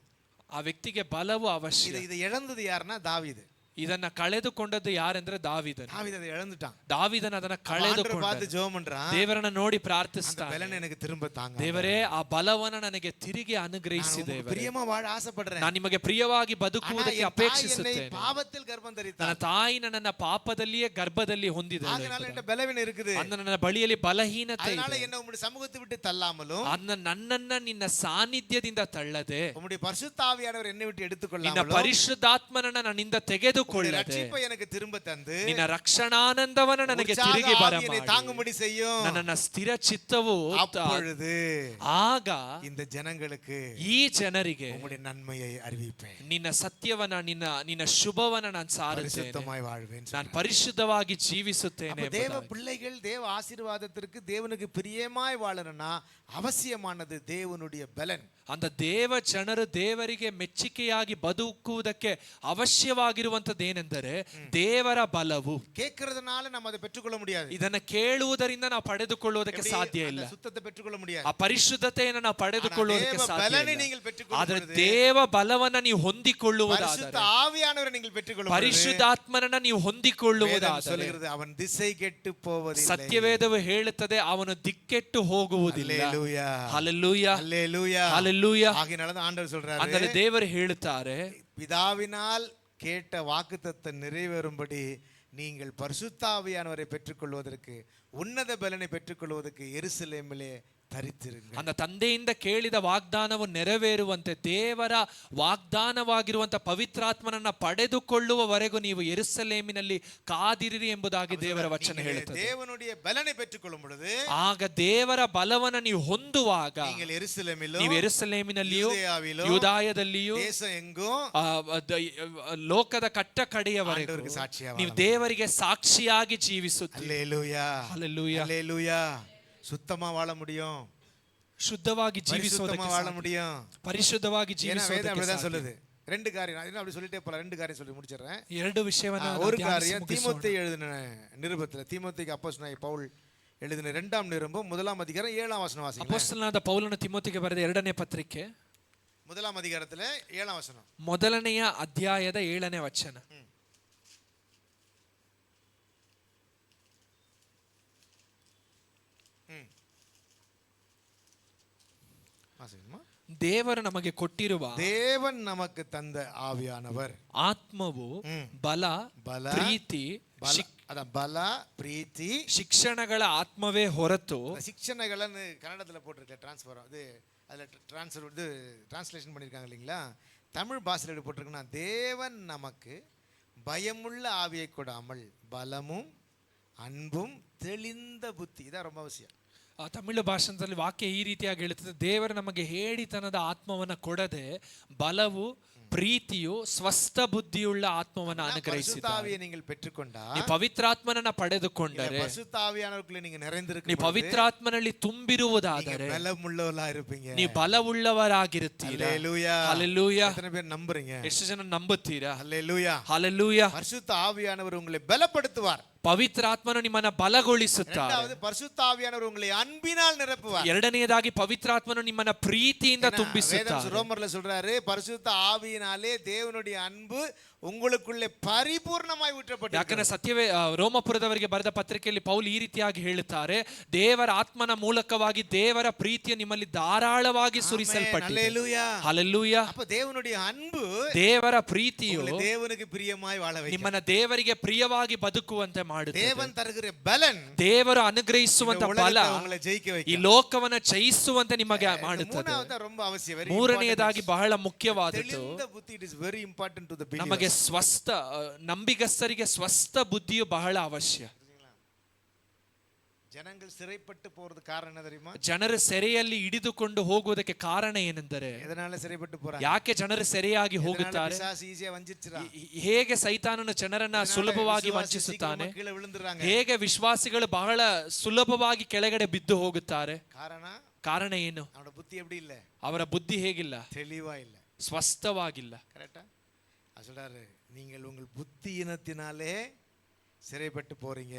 ಆ ವ್ಯಕ್ತಿಗೆ ಬಲವು ಅವಶ್ಯ. ಇದು ಇழந்தது ಯಾರನ್ನ? ದಾವೀದು. ಇದನ್ನ ಕಳೆದುಕೊಂಡದ್ದು ಯಾರೆಂದ್ರೆ ದಾವಿದನು. தாவீது அதை இழந்துட்டான். ದಾವಿದನ ಅದನ್ನ ஆண்டவரை பார்த்து ಕಳೆದುಕೊಂಡ. ஜெபம் பண்றான். ದೇವರನ್ನ ನೋಡಿ அந்த ಪ್ರಾರ್ಥಿಸ್ತಾನೆ, பலனை எனக்கு திரும்ப தாங்க. ದೇವರೇ ಆ ಬಲವನ್ನ ನನಗೆ ತಿರುಗಿ ಅನುಗ್ರಹಿಸಿ நான் ದೇವರೇ. பிரியமா வாழ ஆசைப்படுறேன். ನಾನು ನಿಮಗೆ ಪ್ರಿಯವಾಗಿ ஆனா ಬದುಕುವುದಕ್ಕೆ என் தாய் என்னை ಅಪೇಕ್ಷಿಸುತ್ತೇನೆ. பாவத்தில் கர்ப்பம் ನನ್ನ தரித்தாள். ತಾಯಿ ನನ್ನನ್ನ ಪಾಪದಲ್ಲಿಯೇ ಗರ್ಭದಲ್ಲಿ ಹೊಂದಿದಳು. அதனால என்கிட்ட பலவீனம் இருக்குது. ಅಂದ ನನ್ನ ಬಳಿಯಲ್ಲಿ ಬಲಹೀನತೆ அதனால ಇದೆ. என்ன உம்முடைய சமூகத்தை விட்டு தள்ளாமலும் ಅನ್ನ ನನ್ನನ್ನ ನಿನ್ನ ಸಾನ್ನಿಧ್ಯದಿಂದ ತಳ್ಳದೆ, உம்முடைய பரிசுத்த ஆவியானவர் என்னை விட்டு ನಿನ್ನ எடுத்துக்கொள்ளாமலும் ಪರಿಶುದ್ಧಾತ್ಮನನ್ನ ನನ್ನಿಂದ ತೆಗೆದುಕೊಳ್ಳದೆ, ரட்சிப்பை எனக்கு திரும்ப தந்து ನಿನ್ನ ರಕ್ಷಣಾನಂದವನ್ನ ನನಗೆ உற்சாக ತಿರುಗಿ ஆவியை ಬರಮಾಡಿ தாங்கும்படி செய்யும். ನನ್ನನ್ನ ಸ್ಥಿರ ಚಿತ್ತವು அப்பொழுது ಆಗ இந்த ஜனங்களுக்கு ಈ ಜನರಿಗೆ உம்முடைய நன்மையை அறிவிப்பேன். ನಿನ್ನ ಸತ್ಯವನ್ನ ನಿನ್ನ ಶುಭವನ್ನ ನಾನು ಸಾರುತ್ತೇನೆ, பரிசுத்தமாய் வாழ்வேன். ನಾನು ಪರಿಶುದ್ಧವಾಗಿ ಜೀವಿಸುತ್ತೇನೆ. அப்ப தேவ பிள்ளைகள் தேவ ஆசீர்வாதத்திற்கு தேவனுக்கு பிரியமாய் வாழணும்னா அவசியமானது தேவனுடைய பலன். அந்த ದೇವ ಜನರು ದೇವರಿಗೆ ಮೆಚ್ಚುಗೆಯಾಗಿ ಬದುಕುವುದಕ್ಕೆ ಅವಶ್ಯವಾಗಿರುವಂತದ್ದೇನೆಂದರೆ ದೇವರ ಬಲವು. கேட்கறதுனால நம்ம அதை பெற்றுக்கொள்ள முடியாது. ಇದನ್ನ ಕೇಳುವುದರಿಂದ ನಾವು ಪಡೆದುಕೊಳ್ಳುವುದಕ್ಕೆ ಸಾಧ್ಯ ಇಲ್ಲ. அந்த சுத்தத்தை பெற்றுக்கொள்ள முடியாது. ಆ ಪರಿಶುದ್ಧತೆಯನ್ನು ನಾವು ಪಡೆದುಕೊಳ್ಳುವುದಕ್ಕೆ தேவ ಸಾಧ್ಯ பலனை ಇಲ್ಲ. நீங்கள் பெற்றுக்கொள்ளும் ಆದ್ರೆ பொழுது ದೇವ ಬಲವನ್ನ ನೀವು ಹೊಂದಿಕೊಳ್ಳುವುದಾದರೆ, பரிசுத்த ஆவியானவரை நீங்கள் பெற்றுக்கொள்ளும் பொழுது ಪರಿಶುದ್ಧಾತ್ಮನನ್ನ ನೀವು வேதம் ಹೊಂದಿಕೊಳ್ಳುವುದಾದರೆ, சொல்கிறது அவன் திசை ಕೆಟ್ಟು போவதில்லை. ಸತ್ಯವೇದವು ಹೇಳುತ್ತದೆ ಅವನು ದಿಕ್ಕೆಟ್ಟು ಹೋಗುವುದಿಲ್ಲ. அல்லேலூயா ಹಲ್ಲೆಲೂಯಾ, அல்லேலூயா. ಹಲ್ಲೆಲೂಯಾ. ஆகையினால தான் ஆண்டவர் சொல்றாரு, ಅಂದರೆ ದೇವರು ಹೇಳುತ್ತಾರೆ, பிதாவினால் கேட்ட வாக்குத்தத்தம் நிறைவேறும்படி நீங்கள் பரிசுத்தாவியானவரை பெற்றுக்கொள்வதற்கு உன்னத பலனை பெற்றுக்கொள்வதற்கு எருசலேமிலே தரித்திருங்கள். அந்த ತಂದೆಯಿಂದ ಕೇಳಿದ ವಾಗ್ದಾನವು ನೆರವೇರುವಂತೆ ದೇವರ ವಾಗ್ದಾನವಾಗಿರುವಂತ ಪವಿತ್ರಾತ್ಮನನ್ನ ಪಡೆದುಕೊಳ್ಳುವವರೆಗೂ ನೀವು ಯೆರೂಸಲೇಮಿನಲ್ಲಿ ಕಾದಿರಿರಿ ಎಂಬುದಾಗಿ ದೇವರ ವಚನ ಹೇಳುತ್ತದೆ. தேவனுடைய பலனை பெற்றுக்கொள்ளும் பொழுது ಆಗ ದೇವರ ಬಲವನ್ನ ನೀವು ಹೊಂದುವಾಗ நீங்கள் எருசலேமிலும் ನೀವು ಯೆರೂಸಲೇಮಿನಲ್ಲಿಯೂ யூதேயாவிலும் ಯೂದಾಯದಲ್ಲಿಯೂ தேசம் எங்கும் ಲೋಕದ ಕಟ್ಟ ಕಡೆಯವರೆಗೂ ஆண்டவருக்கு சாட்சியா ನೀವು ದೇವರಿಗೆ ಸಾಕ್ಷಿಯಾಗಿ ಜೀವಿಸುತ್ತೀರಿ. அல்லேலூயா ಹಲ್ಲೆಲೂಯಾ. அல்லேலூயா. சுத்தமா வாழ முடியும், ಶುದ್ಧವಾಗಿ பரிசுத்தமா ಜೀವಿಸುವುದಕ್ಕೆ வாழ ಸಾಧ್ಯ. முடியும். ಪರಿಶುದ್ಧವಾಗಿ ஏன்னா வேதம் ಜೀವಿಸುವುದಕ್ಕೆ அப்படிதான் ಸಾಧ್ಯ. சொல்லுது. ரெண்டு காரியம் நான் அப்படி சொல்லிட்டே போலாம். ரெண்டு காரியம் சொல்லி முடிச்சிடுறேன். ಎರಡು ವಿಷಯವನ್ನ ஒரு ಧ್ಯಾನಿಸಿ காரியம் ಮುಗಿಸೋಣ. தீமோத்தேயு எழுதின நிருபத்துல தீமோத்தேயுக்கு அப்போஸ்தலனாகிய பவுல் எழுதின 2ஆம் நிருபம் 1ஆம் அதிகாரம் 7ஆம் வசனம் வாசிங்க. ಅಪೊಸ್ತಲನಾದ ಪೌಲನು ತಿಮೋತಿಗೆ ಬರೆದ 2ನೇ ಪತ್ರಿಕೆ 1ஆம் அதிகாரத்துல 7ஆம் வசனம். ಮೊದಲನೆಯ ಅಧ್ಯಾಯದ 7ನೇ ವಚನ. வாசிக்கணுமா? ದೇವರು ನಮಗೆ ಕೊಟ್ಟಿರುವ தேவன் நமக்கு தந்த ஆவியானவர் ಆತ್ಮವು ಹ್ಮ್. ಬಲ, ಬಲ, ಪ್ರೀತಿ, அதான் பல பிரீத்தி ಶಿಕ್ಷಣಗಳ ಆತ್ಮವೇ ಹೊರತು, சிக்ஷணைகள்னு கன்னடத்தில் போட்டிருக்க டிரான்ஸ்ஃபர் அது அதில் டிரான்ஸ்ஃபர் இது டிரான்ஸ்லேஷன் பண்ணியிருக்காங்க இல்லைங்களா? தமிழ் பாஷையில் எப்படி போட்டிருக்குன்னா, தேவன் நமக்கு பயமுள்ள ஆவியை கொடாமல் பலமும் அன்பும் தெளிந்த புத்தி. இதான் ரொம்ப அவசியம். ತಮಿಳು ಭಾಷಣದಲ್ಲಿ ವಾಕ್ಯ ಈ ರೀತಿಯಾಗಿ ಹೇಳುತ್ತದೆ, ದೇವರು ನಮಗೆ ಹೇಳಿತನದ ಆತ್ಮವನ್ನ ಕೊಡದೆ ಬಲವು, ಪ್ರೀತಿಯು, ಸ್ವಸ್ಥ ಬುದ್ಧಿಯುಳ್ಳ ಆತ್ಮವನ್ನ ಅನುಗ್ರಹಿಸಿದ್ದಾನೆ. பரிசுத்தாவியை நீங்கள் பெற்றுக்கொண்டா, ನೀವು ಪವಿತ್ರಾತ್ಮನನ್ನ ಪಡೆದುಕೊಂಡರೆ, பரிசுத்தாவியானவருக்குள்ள நீங்க ನೀವು நிறைந்திருக்கும் ಪವಿತ್ರಾತ್ಮನಲ್ಲಿ ತುಂಬಿರುವುದಾದರೆ பலமுள்ளவர்களா இருப்பீங்க. ನೀವು ಬಲವುಳ್ಳವರಾಗಿರುತ್ತೀರಾ. அல்லேலூயா. அல்லேலூயா. எத்தனை பேர் நம்புறீங்க? ಎಷ್ಟು ಜನ ನಂಬುತ್ತೀರಾ? அல்லேலூயா. ಹಲ್ಲೆಲೂಯಾ. பரிசுத்த ஆவியானவர் உங்களை பலப்படுத்துவார். ಪವಿತ್ರಾತ್ಮನು ನಿಮ್ಮನ್ನ ಬಲಗೊಳಿಸುತ್ತಾರೆ. இரண்டாவது பரிசுத்த ஆவியானவர் உங்களை அன்பினால் நிரப்புவார். ಎರಡನೆಯದಾಗಿ ಪವಿತ್ರಾತ್ಮನು ನಿಮ್ಮನ್ನ ಪ್ರೀತಿಯಿಂದ ತುಂಬಿಸುತ್ತಾರೆ. ரோமர்ல சொல்றாரு, பரிசுத்த ஆவியினாலே தேவனுடைய அன்பு உங்களுக்குள்ளே பரிಪೂರ್ಣமாய் ஊற்றப்பட்டிருக்கிறது. ಯಾಕಂದ್ರೆ ಸತ್ಯವೇ ರೋಮಪುರದವರಿಗೆ ಬರೆದ ಪತ್ರಿಕೆಯಲ್ಲಿ ಪೌಲ್ ಈ ರೀತಿಯಾಗಿ ಹೇಳುತ್ತಾರೆ, ದೇವರ ಆತ್ಮನ ಮೂಲಕವಾಗಿ ದೇವರ ಪ್ರೀತಿಯ ನಿಮ್ಮಲ್ಲಿ ಧಾರಾಳವಾಗಿ ಸುರಿಸಲ್ಪಟ್ಟಿದೆ. ಹಲ್ಲೆಲೂಯಾ. அப்ப தேவனுடைய அன்பு, ದೇವರ ಪ್ರೀತಿಯು தேவனுக்கு பிரியமாய் வாழ வைக்கும். ನಿಮ್ಮನ್ನ ದೇವರಿಗೆ ಪ್ರಿಯವಾಗಿ ಬದುಕುವಂತೆ ಮಾಡುತ್ತದೆ. தேவன் தருகிற பலன், ದೇವರು ಅನುಗ್ರಹಿಸುವಂತ ಬಲ உங்களை ಜಯಿக்க ಈ வைக்கும். ಲೋಕವನ್ನ ಜಯಿಸುವಂತೆ ನಿಮಗೆ ಮಾಡುತ್ತದೆ. மூணாவது ரொம்ப அவசியம். ಮೂರನೆಯದಾಗಿ ಬಹಳ ಮುಖ್ಯವಾದದ್ದು, தெளிந்த புத்தி. It is very important to the believer. ನಮಗೆ ಸ್ವಸ್ಥ ನಂಬಿಗಸ್ತರಿಗೆ ಸ್ವಸ್ಥ ಬುದ್ಧಿಯು ಬಹಳ ಅವಶ್ಯ. ಜನಗಳು ಸಿறைಪಟ್ಟು போறது ಕಾರಣ என்ன தெரியுமா? ಜನರು ಸೆರೆಯಲ್ಲಿ ಹಿಡಿದುಕೊಂಡು ಹೋಗುವುದಕ್ಕೆ ಕಾರಣ ಏನೆಂದರೆ, எதனால ಸಿறைಪಟ್ಟು போறாங்க? ಯಾಕೆ ಜನರು ಸೆರೆಯಾಗಿ ಹೋಗುತ್ತಾರೆ? பிசாசு ஈஸியா வஞ்சிச்சிரான். ಹೇಗೆ ಸೈತಾನನು ಜನರನ್ನ ಸುಲಭವಾಗಿ ವಂಚಿಸುತ್ತಾನೆ? கீழே விழுந்துறாங்க. ಹೇಗೆ ವಿಶ್ವಾಸಿಗಳು ಬಹಳ ಸುಲಭವಾಗಿ ಕೆಳಗಡೆ ಬಿದ್ದು ಹೋಗುತ್ತಾರೆ? ಕಾರಣ ಏನು? ಅವನ ಬುದ್ಧಿ எப்படி இல்ல? ಅವರ ಬುದ್ಧಿ ಹೇಗಿಲ್ಲ? தெளிவா இல்ல, ಸ್ವಸ್ಥವಾಗಿಲ್ಲ. கரெக்ட்டா? சொல்றாரு, நீங்கள் உங்கள் புத்தியினத்தினாலே சிறைப்பட்டு போறீங்க.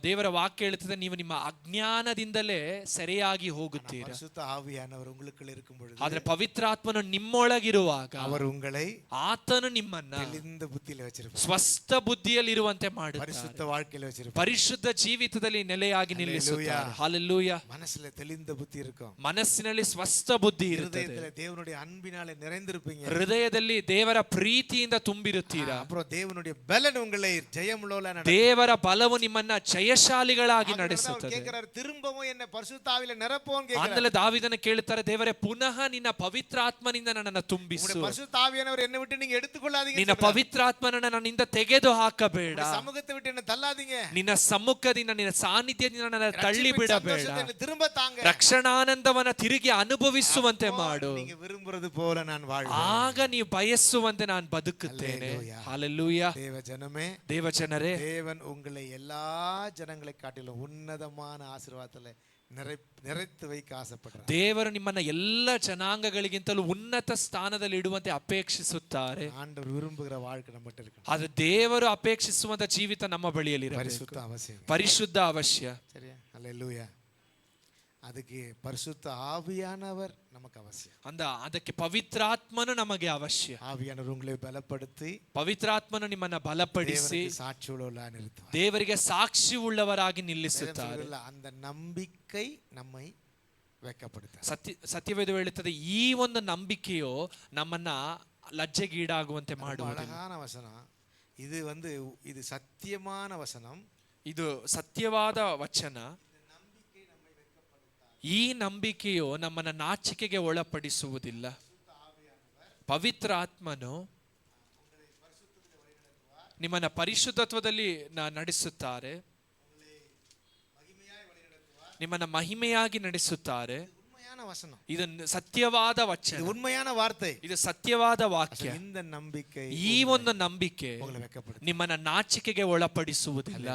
ದೇವರ ವಾಕ್ಯ ಹೇಳುತ್ತದೆ, ನೀವು ನಿಮ್ಮ ಅಜ್ಞಾನದಿಂದಲೇ ಸೆರೆಯಾಗಿ ಹೋಗುತ್ತೀರಾ. பரிசுத்த ஆவியானவர் உங்களுக்குள்ள இருக்கும் பொழுது, ಆದ್ರೆ ಪವಿತ್ರಾತ್ಮನು ನಿಮ್ಮೊಳಗಿರುವಾಗ அவர் உங்களை ಆತನು ನಿಮ್ಮನ್ನ தெளிந்த புத்தியில வச்சிருப்பார். ಸ್ವಸ್ಥ ಬುದ್ಧಿಯಲ್ಲಿರುವಂತೆ ಮಾಡುತ್ತಾರೆ. பரிசுத்த வாழ்க்கையில வச்சிருப்பார். ಪರಿಶುದ್ಧ ಜೀವಿತದಲ್ಲಿ ನೆಲೆಯಾಗಿ ನಿಲ್ಲಿಸುತ್ತಾರೆ. ಹಲ್ಲೆಲೂಯಾ. மனசுல தெளிந்த புத்தி இருக்கும். ಮನಸ್ಸಿನಲ್ಲಿ ಸ್ವಸ್ಥ ಬುದ್ಧಿ ಇರುತ್ತದೆ. இதயத்துல தேவனுடைய அன்பினாலே நிறைந்திருப்பீங்க. ಹೃದಯದಲ್ಲಿ ದೇವರ ಪ್ರೀತಿಯಿಂದ ತುಂಬಿರುತ್ತೀರಾ. அப்புறம் தேவனுடைய பலன் உங்களை ஜெயமுள்ளவளா நடத்தும். ದೇವರ ಬಲವು ನಿಮ್ಮನ್ನ ಜಯಶಾಲಿಗಳಾಗಿ ನಡೆಸುತ್ತದೆ. கேக்குறாரு, திரும்பவும் என்ன பரிசுத்த ஆவியில நிரப்புவோன்னு கேக்குறாரு. ಆಮೇಲೆ ದಾವೀದನ ಕೇಳುತ್ತಾರೆ, ದೇವರೇ ಪುನಃ ನಿನ್ನ ಪವಿತ್ರಾತ್ಮನಿಂದ ನನ್ನನ್ನು ತುಂಬಿಸು. உங்களுடைய பரிசுத்த ஆவியானவர் என்னை விட்டு நீங்க எடுத்துக்கொள்ளாதீங்க. ನಿನ್ನ ಪವಿತ್ರಾತ್ಮನನ್ನ ನನ್ನಿಂದ ತೆಗೆದು ಹಾಕಬೇಡ. சமூகத்தை விட்டு என்ன தள்ளாதீங்க. ನಿನ್ನ ಸಮ್ಮುಖದಿಂದ, ನಿನ್ನ ಸಾನ್ನಿಧ್ಯದಿಂದ ನನ್ನ ತಳ್ಳಿ ಬಿಡಬೇಡ. திரும்ப தாங்க. ರಕ್ಷಣಾನಂದವನ್ನ ತಿರುಗಿ ಅನುಭವಿಸುವಂತೆ ಮಾಡು. நீங்க விரும்புறது போல நான் வாழ்வேன். ಆಗ ನೀವು ಬಯಸುವಂತೆ ನಾನು ಬದುಕುತ್ತೇನೆ. ಹಲ್ಲೆಲೂಯಾ. தேவ ஜனமே, ದೇವ ಜನರೇ, தேவன் உங்களை எல்லா ஜனங்களை காட்டிலும் உன்னதமான ஆசீர்வாதத்துல நிறைத்து வைக்க ஆசைப்படுறார். ದೇವರು ನಿಮ್ಮನ್ನ ಎಲ್ಲ ಜನಾಂಗಗಳಿಗಿಂತಲೂ ಉನ್ನತ ಸ್ಥಾನದಲ್ಲಿ ಇಡುವಂತೆ ಅಪೇಕ್ಷಿಸುತ್ತಾರೆ. ஆண்டவர் விரும்புகிற வாழ்க்கை நம்மகிட்ட இருக்கு. ಅದು ದೇವರು ಅಪೇಕ್ಷಿಸುವಂತ ಜೀವಿತ ನಮ್ಮ ಬಳಿಯಲ್ಲಿ ಇರಬೇಕು. பரிசுத்த அவசியம். ಪರಿಶುದ್ಧ ಅವಶ್ಯ. சரியா? ஹல்லேலூயா. ಅದಕ್ಕೆ ಪರಿಶುದ್ಧ ಆವಿಯಾನவர் நமக்கு அவசியம். ಅದಕ್ಕೆ ಪವಿತ್ರಾತ್ಮನು ನಮಗೆ ಅವಶ್ಯ. ಆವಿಯಾನವರು உங்களை பலப்படுத்தி, ಪವಿತ್ರಾತ್ಮನು ನಿಮ್ಮನ್ನ ಬಲಪಡಿಸಿ சாட்சியுள்ளவர்களாக நிறுத்துவார். ದೇವರಿಗೆ ಸಾಕ್ಷಿ ಉಳ್ಳವರಾಗಿ ನಿಲ್ಲಿಸುತ್ತಾರೆ. அந்த நம்பிக்கை நம்மை வெட்கப்படுத்தும். ಸತ್ಯವೇದ ಹೇಳುತ್ತದೆ, ಈ ಒಂದು ನಂಬಿಕೆಯು ನಮ್ಮನ್ನ ಲಜ್ಜೆಗೀಡಾಗುವಂತೆ ಮಾಡುವುದು. அழகான வசனம் இது. இது சத்தியமான வசனம். ಇದು ಸತ್ಯವಾದ ವಚನ. ಈ ನಂಬಿಕೆಯು ನಮ್ಮನ್ನ ನಾಚಿಕೆಗೆ ಒಳಪಡಿಸುವುದಿಲ್ಲ. ಪವಿತ್ರಾತ್ಮನು ನಿಮ್ಮನ್ನ ಪರಿಶುದ್ಧತ್ವದಲ್ಲಿ ನಡೆಸುತ್ತಾರೆ, ನಿಮ್ಮನ್ನ ಮಹಿಮೆಯಾಗಿ ನಡೆಸುತ್ತಾರೆ. ಇದು ಸತ್ಯವಾದ ವಚನ, ಉண்மையான ವಾರ್ತೆ, ಇದು ಸತ್ಯವಾದ ವಾಕ್ಯ. ಈ ಒಂದು ನಂಬಿಕೆ ನಿಮ್ಮನ್ನ ನಾಚಿಕೆಗೆ ಒಳಪಡಿಸುವುದಿಲ್ಲ.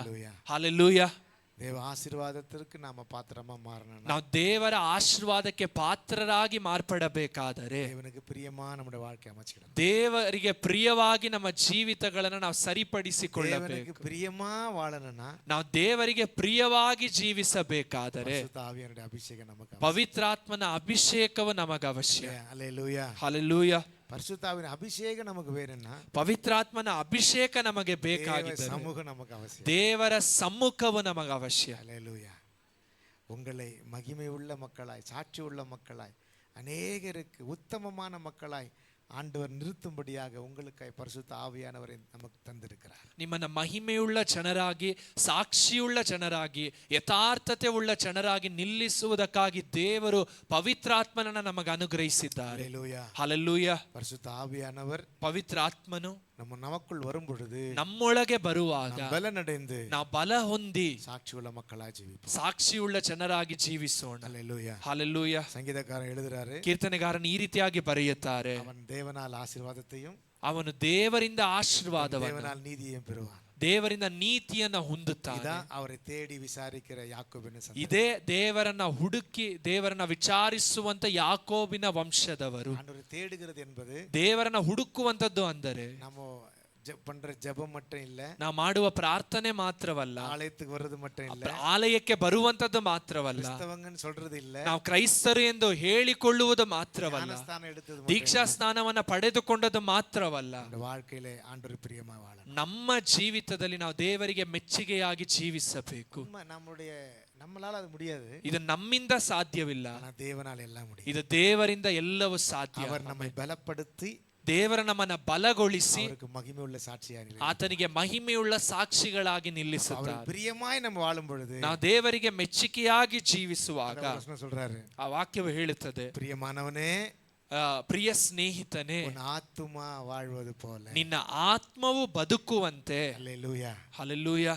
ಹಲ್ಲೆಲೂಯಾ. ದೇವ ಆಶೀರ್ವಾದಕ್ಕೆ ನಾಮ ಪಾತ್ರಮ ಮಾರಣ. ನಾವು ದೇವರ ಆಶೀರ್ವಾದಕ್ಕೆ ಪಾತ್ರರಾಗಿ ಮಾರ್ಪಡಬೇಕಾದರೆ ದೇವನಿಗೆ ಪ್ರಿಯமான நம்முடைய வாழ்க்கை அமைச்சிடணும். ದೇವರಿಗೆ ಪ್ರಿಯವಾಗಿ ನಮ್ಮ ಜೀವಿತಗಳನ್ನು ನಾವು ಸರಿಪಡಿಸಿಕೊಳ್ಳಬೇಕು. ದೇವರಿಗೆ ಪ್ರಿಯமா வாழணும்னா ನಾವು ದೇವರಿಗೆ ಪ್ರಿಯವಾಗಿ ಜೀವಿಸಬೇಕಾದರೆ பரிசுத்த ஆவியானவருடைய அபிஷேகம் நமக்கு, ಪವಿತ್ರಾತ್ಮನ ಅಭಿಷೇಕವು ನಮಗೆ ಅವಶ್ಯ. ஹல்லேலூயா. ಹಲ್ಲೆಲೂಯಾ. பரிசுத்தாவின் அபிஷேகம் நமக்கு வேணும்னா ಪವಿತ್ರಾತ್ಮನ ಅಭಿಷೇಕ ನಮಗೆ ಬೇಕಾಗಿದೆ. சமூகம் நமக்கு அவசியம். ದೇವರ ಸಮ್ಮುಖವು ನಮಗೆ ಅವಶ್ಯ. ஹல்லேலூயா. உங்களை மகிமை உள்ள மக்களாய், சாட்சி உள்ள மக்களாய், அநேகருக்கு உத்தமமான மக்களாய் ஆண்டவர் நிறுத்தும்படியாக உங்களுக்காய் பரிசுத்த ஆவியானவரை நமக்கு தந்திருக்கிறார். ನಿಮ್ಮನ್ನ ಮಹಿಮೆಯುಳ್ಳ ಜನರಾಗಿ, ಸಾಕ್ಷಿಯುಳ್ಳ ಜನರಾಗಿ, ಯಥಾರ್ಥತೆ ಉಳ್ಳ ಜನರಾಗಿ ನಿಲ್ಲಿಸುವುದಕ್ಕಾಗಿ ದೇವರು ಪವಿತ್ರಾತ್ಮನನ್ನ ನಮಗೆ ಅನುಗ್ರಹಿಸಿದ್ದಾರೆ. ಹಲ್ಲೆಲೂಯಾ. பரிசுத்த ஆவியானவர், ಪವಿತ್ರಾತ್ಮನು நமக்குள் வரும் பொழுது, ನಮ್ಮೊಳಗೆ ಬರುವಾಗ ಬಲನಡೆந்து ನಾವು ಬಲ ಹೊಂದಿ ಸಾಕ್ಷಿಯುಳ್ಳ ಮಕ್ಕಳಾಗಿ ಜೀವಿಸೋಣ. ಸಾಕ್ಷಿಯುಳ್ಳ ಜನರಾಗಿ ಜೀವಿಸೋಣ. ಹಲ್ಲೆಲೂಯಾ. ಹಲ್ಲೆಲೂಯಾ. ಸಂಗೀತಕಾರ எழுதுறாரு, ಕೀರ್ತನೆಗಾರನು ಈ ರೀತಿಯಾಗಿ ಬರೆಯುತ್ತಾರೆ, அவன் தேவனால் ஆசீர்வாதத்தையும், ಅವನು ದೇವರಿಂದ ಆಶೀರ್ವಾದವನ್ನು, தேவனால் நீதியையும் பெறுவான். ದೇವರಿಂದ ನೀತಿಯನ್ನ ಹೊಂದುತ್ತಾನೆ. ಅವரை தேடி ವಿಚಾರಿக்கிற ಯಾಕೋಬಿನ ಸಂತತಿ. ಇದೇ ದೇವರನ್ನ ಹುಡುಕಿ ದೇವರನ್ನ ವಿಚಾರಿಸುವಂತ ಯಾಕೋಬಿನ ವಂಶದವರು. ஆண்டவரை தேடுகிறது என்பது ದೇವರನ್ನ ಹುಡುಕುವಂತದ್ದು ಅಂದರೆ நம்ம பண்ற ஜெபம் மட்டும் இல்ல, ನಾವು ಮಾಡುವ ಪ್ರಾರ್ಥನೆ ಮಾತ್ರವಲ್ಲ, ஆலயத்துக்கு வர்றது மட்டும் இல்ல, ಆಲಯಕ್ಕೆ ಬರುವಂತದ್ದು ಮಾತ್ರವಲ್ಲ, கிறிஸ்தவங்கன்னு சொல்றது இல்ல, ನಾವು ಕ್ರೈಸ್ತರು ಎಂದು ಹೇಳಿಕೊಳ್ಳುವುದು ಮಾತ್ರವಲ್ಲ, ದೀಕ್ಷಾ ಸ್ನಾನವನ್ನ ಪಡೆದುಕೊಂಡದ್ದು ಮಾತ್ರವಲ್ಲ, வாழ்க்கையிலே ஆண்டவர் பிரியமா வாழணும். ನಮ್ಮ ಜೀವಿತದಲ್ಲಿ ನಾವು ದೇವರಿಗೆ ಮೆಚ್ಚುಗೆಯಾಗಿ ಜೀವಿಸಬೇಕು. நம்மளால அது முடியாது, ಇದು ನಮ್ಮಿಂದ ಸಾಧ್ಯವಿಲ್ಲ, தேவனால் எல்லாம் முடியும். ಇದು ದೇವರಿಂದ ಎಲ್ಲವೂ ಸಾಧ್ಯ. அவர் நம்மை பலப்படுத்தி, ದೇವರ ನಮ್ಮನ್ನ ಬಲಗೊಳಿಸಿ ಮಹಿಮೆಯುಳ್ಳ ಸಾಕ್ಷಿಯಾಗಿ, ಆತನಿಗೆ ಮಹಿಮೆಯುಳ್ಳ ಸಾಕ್ಷಿಗಳಾಗಿ ನಿಲ್ಲಿಸುತ್ತಾರೆ. ಪ್ರಿಯಮಾಯಿ ನಮ್ಮ ವಾಳುம் பொழுது, ನಾವು ದೇವರಿಗೆ ಮೆಚ್ಚುಗೆಯಾಗಿ ಜೀವಿಸುವಾಗ சொல்றாரு, ಆ ವಾಕ್ಯವು ಹೇಳುತ್ತದೆ, ಪ್ರಿಯಮಾನವನೇ, ಪ್ರಿಯ ಸ್ನೇಹಿತನೇ, ಆತ್ಮ வாழ்வது போல ನಿನ್ನ ಆತ್ಮವು ಬದುಕುವಂತೆ. ஹல்லேலூயா. ಹಲ್ಲೆಲೂಯಾ.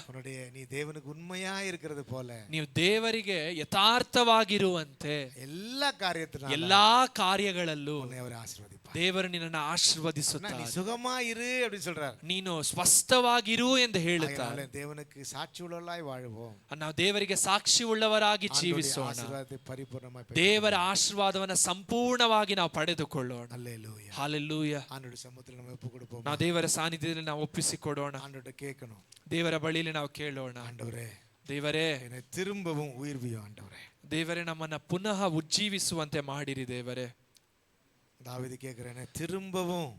நீ தேவனுக்கு உண்மையா இருக்கிறது போல, ನೀವು ದೇವರಿಗೆ ಯಥಾರ್ಥವಾಗಿರುವಂತೆ எல்லா ಕಾರ್ಯಗಳಲ್ಲೂ ಎಲ್ಲಾ ಕಾರ್ಯಗಳಲ್ಲೂ அவர் ஆசீர்வதிப்பார். ದೇವರು ನಿನ್ನನ್ನು நீ ಆಶೀರ್ವದಿಸುತ್ತಾರೆ. சுகமா இரு அப்படின்னு சொல்றார். ನೀನು ಸ್ವಸ್ಥವಾಗಿರು ಎಂದು ಹೇಳುತ್ತಾರೆ. தேவனுக்கு சாட்சி உள்ளவர்களாய் வாழ்வோம். ನಾವು ದೇವರಿಗೆ ಸಾಕ್ಷಿ ಉಳ್ಳವರಾಗಿ ಜೀವಿಸೋಣ. ಆಶೀರ್ವಾದத்தை ಪರಿಪೂರ್ಣವಾಗಿ ದೇವರ ಆಶೀರ್ವಾದವನ್ನು ಸಂಪೂರ್ಣವಾಗಿ ನಾವು ಪಡೆದುಕೊಳ್ಳೋಣ. ஹல்லேலூயா. ಹಾಲೆಲೂಯಾ. ஆண்டவருடைய சமூகத்தில் நம்ம ஒப்புக்கொடுப்போம். ನಾವು ದೇವರ ಸಾನ್ನಿಧ್ಯದಲ್ಲಿ ನಾವು ಒಪ್ಪಿಸಿಕೊಡೋಣ. ஆண்டவர்ட்ட கேட்கணும். ದೇವರ ಬಳಿಯಲ್ಲಿ ನಾವು ಕೇಳೋಣ. ஆண்டவரே, ದೇವರೇ, என்னை திரும்பவும் உயிர்ப்பியோ ஆண்டவரே. ದೇವರೇ, ನಮ್ಮನ್ನ ಪುನಃ ಉಜ್ಜೀವಿಸುವಂತೆ ಮಾಡಿರಿ ದೇವರೇ. தாவீது கேட்கிறேன், திரும்பவும்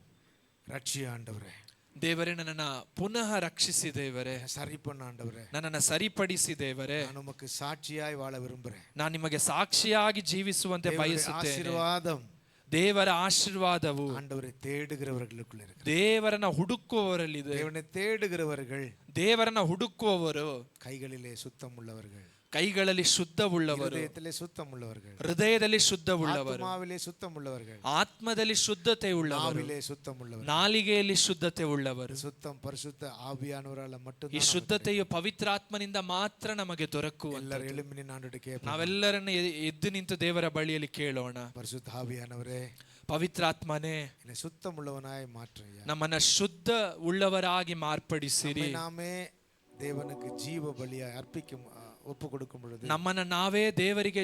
ரட்சிய ஆண்டவரே. ದೇವರೇ, ನನ್ನನ್ನ ಪುನಃ ರಕ್ಷಿಸಿ ದೇವರೇ. சரி பண்ண ஆண்டவரே. ನನ್ನನ್ನ ಸರಿಪಡಿಸಿ ದೇವರೇ. நான் உமக்கு சாட்சியாய் வாழ விரும்புறேன். ನಾನು ನಿಮಗೆ ಸಾಕ್ಷಿಯಾಗಿ ಜೀವಿಸುವಂತೆ ಬಯಸುತ್ತೇನೆ. ஆசீர்வாதம், ದೇವರ ಆಶೀರ್ವಾದವು ஆண்டவரை தேடுகிறவர்களுக்குள்ள இருக்கு. ದೇವರನ್ನ ಹುಡುಕುವವರಲ್ಲಿದೆ. தேவனை தேடுகிறவர்கள், ದೇವರನ್ನ ಹುಡುಕುವವರು கைகளிலே சுத்தம் உள்ளவர்கள், ಕೈಗಳಲ್ಲಿ ಶುದ್ಧವುಳ್ಳವರು, இதயத்திலே சுத்தம் உள்ளவர்கள், ಹೃದಯದಲ್ಲಿ ಶುದ್ಧವುಳ್ಳವರು, ஆத்மாவிலே சுத்தம் உள்ளவர்கள், ಆತ್ಮದಲ್ಲಿ ಶುದ್ಧತೆ ಉಳ್ಳವರು, நாவிலே சுத்தம் உள்ளவர்கள். ನಾಲಿಗೆಯಲ್ಲಿ ಶುದ್ಧತೆ ಉಳ್ಳವರು. சுத்தம் பரிசுத்த ஆவியானவரால ಈ மட்டும்தான். ಶುದ್ಧತೆಯು ಪವಿತ್ರಾತ್ಮನಿಂದ ಮಾತ್ರ ನಮಗೆ ದೊರಕುವಂತ. எல்லாரும் எழும்பி நின்று ஆண்டவர்ட்ட கேட்போம். ನಾವೆಲ್ಲರನ್ನ ಎದ್ದು ನಿಂತು ದೇವರ ಬಳಿಯಲ್ಲಿ ಕೇಳೋಣ. பரிசுத்த ஆவியானவரே, ಪವಿತ್ರಾತ್ಮನೇ, என்னை சுத்தம் உள்ளவனாய் மாற்றுங்க. ನಮ್ಮನ್ನ ಶುದ್ಧ ಉಳ್ಳವರಾಗಿ ಮಾರ್ಪಡಿಸಿರಿ. நாமே தேவனுக்கு ஜீவ பலியாய் அர்ப்பிக்கும் ஒப்பு கொடுக்கும் பொழுது, ನಮ್ಮನ್ನ ನಾವೇ ದೇವರಿಗೆ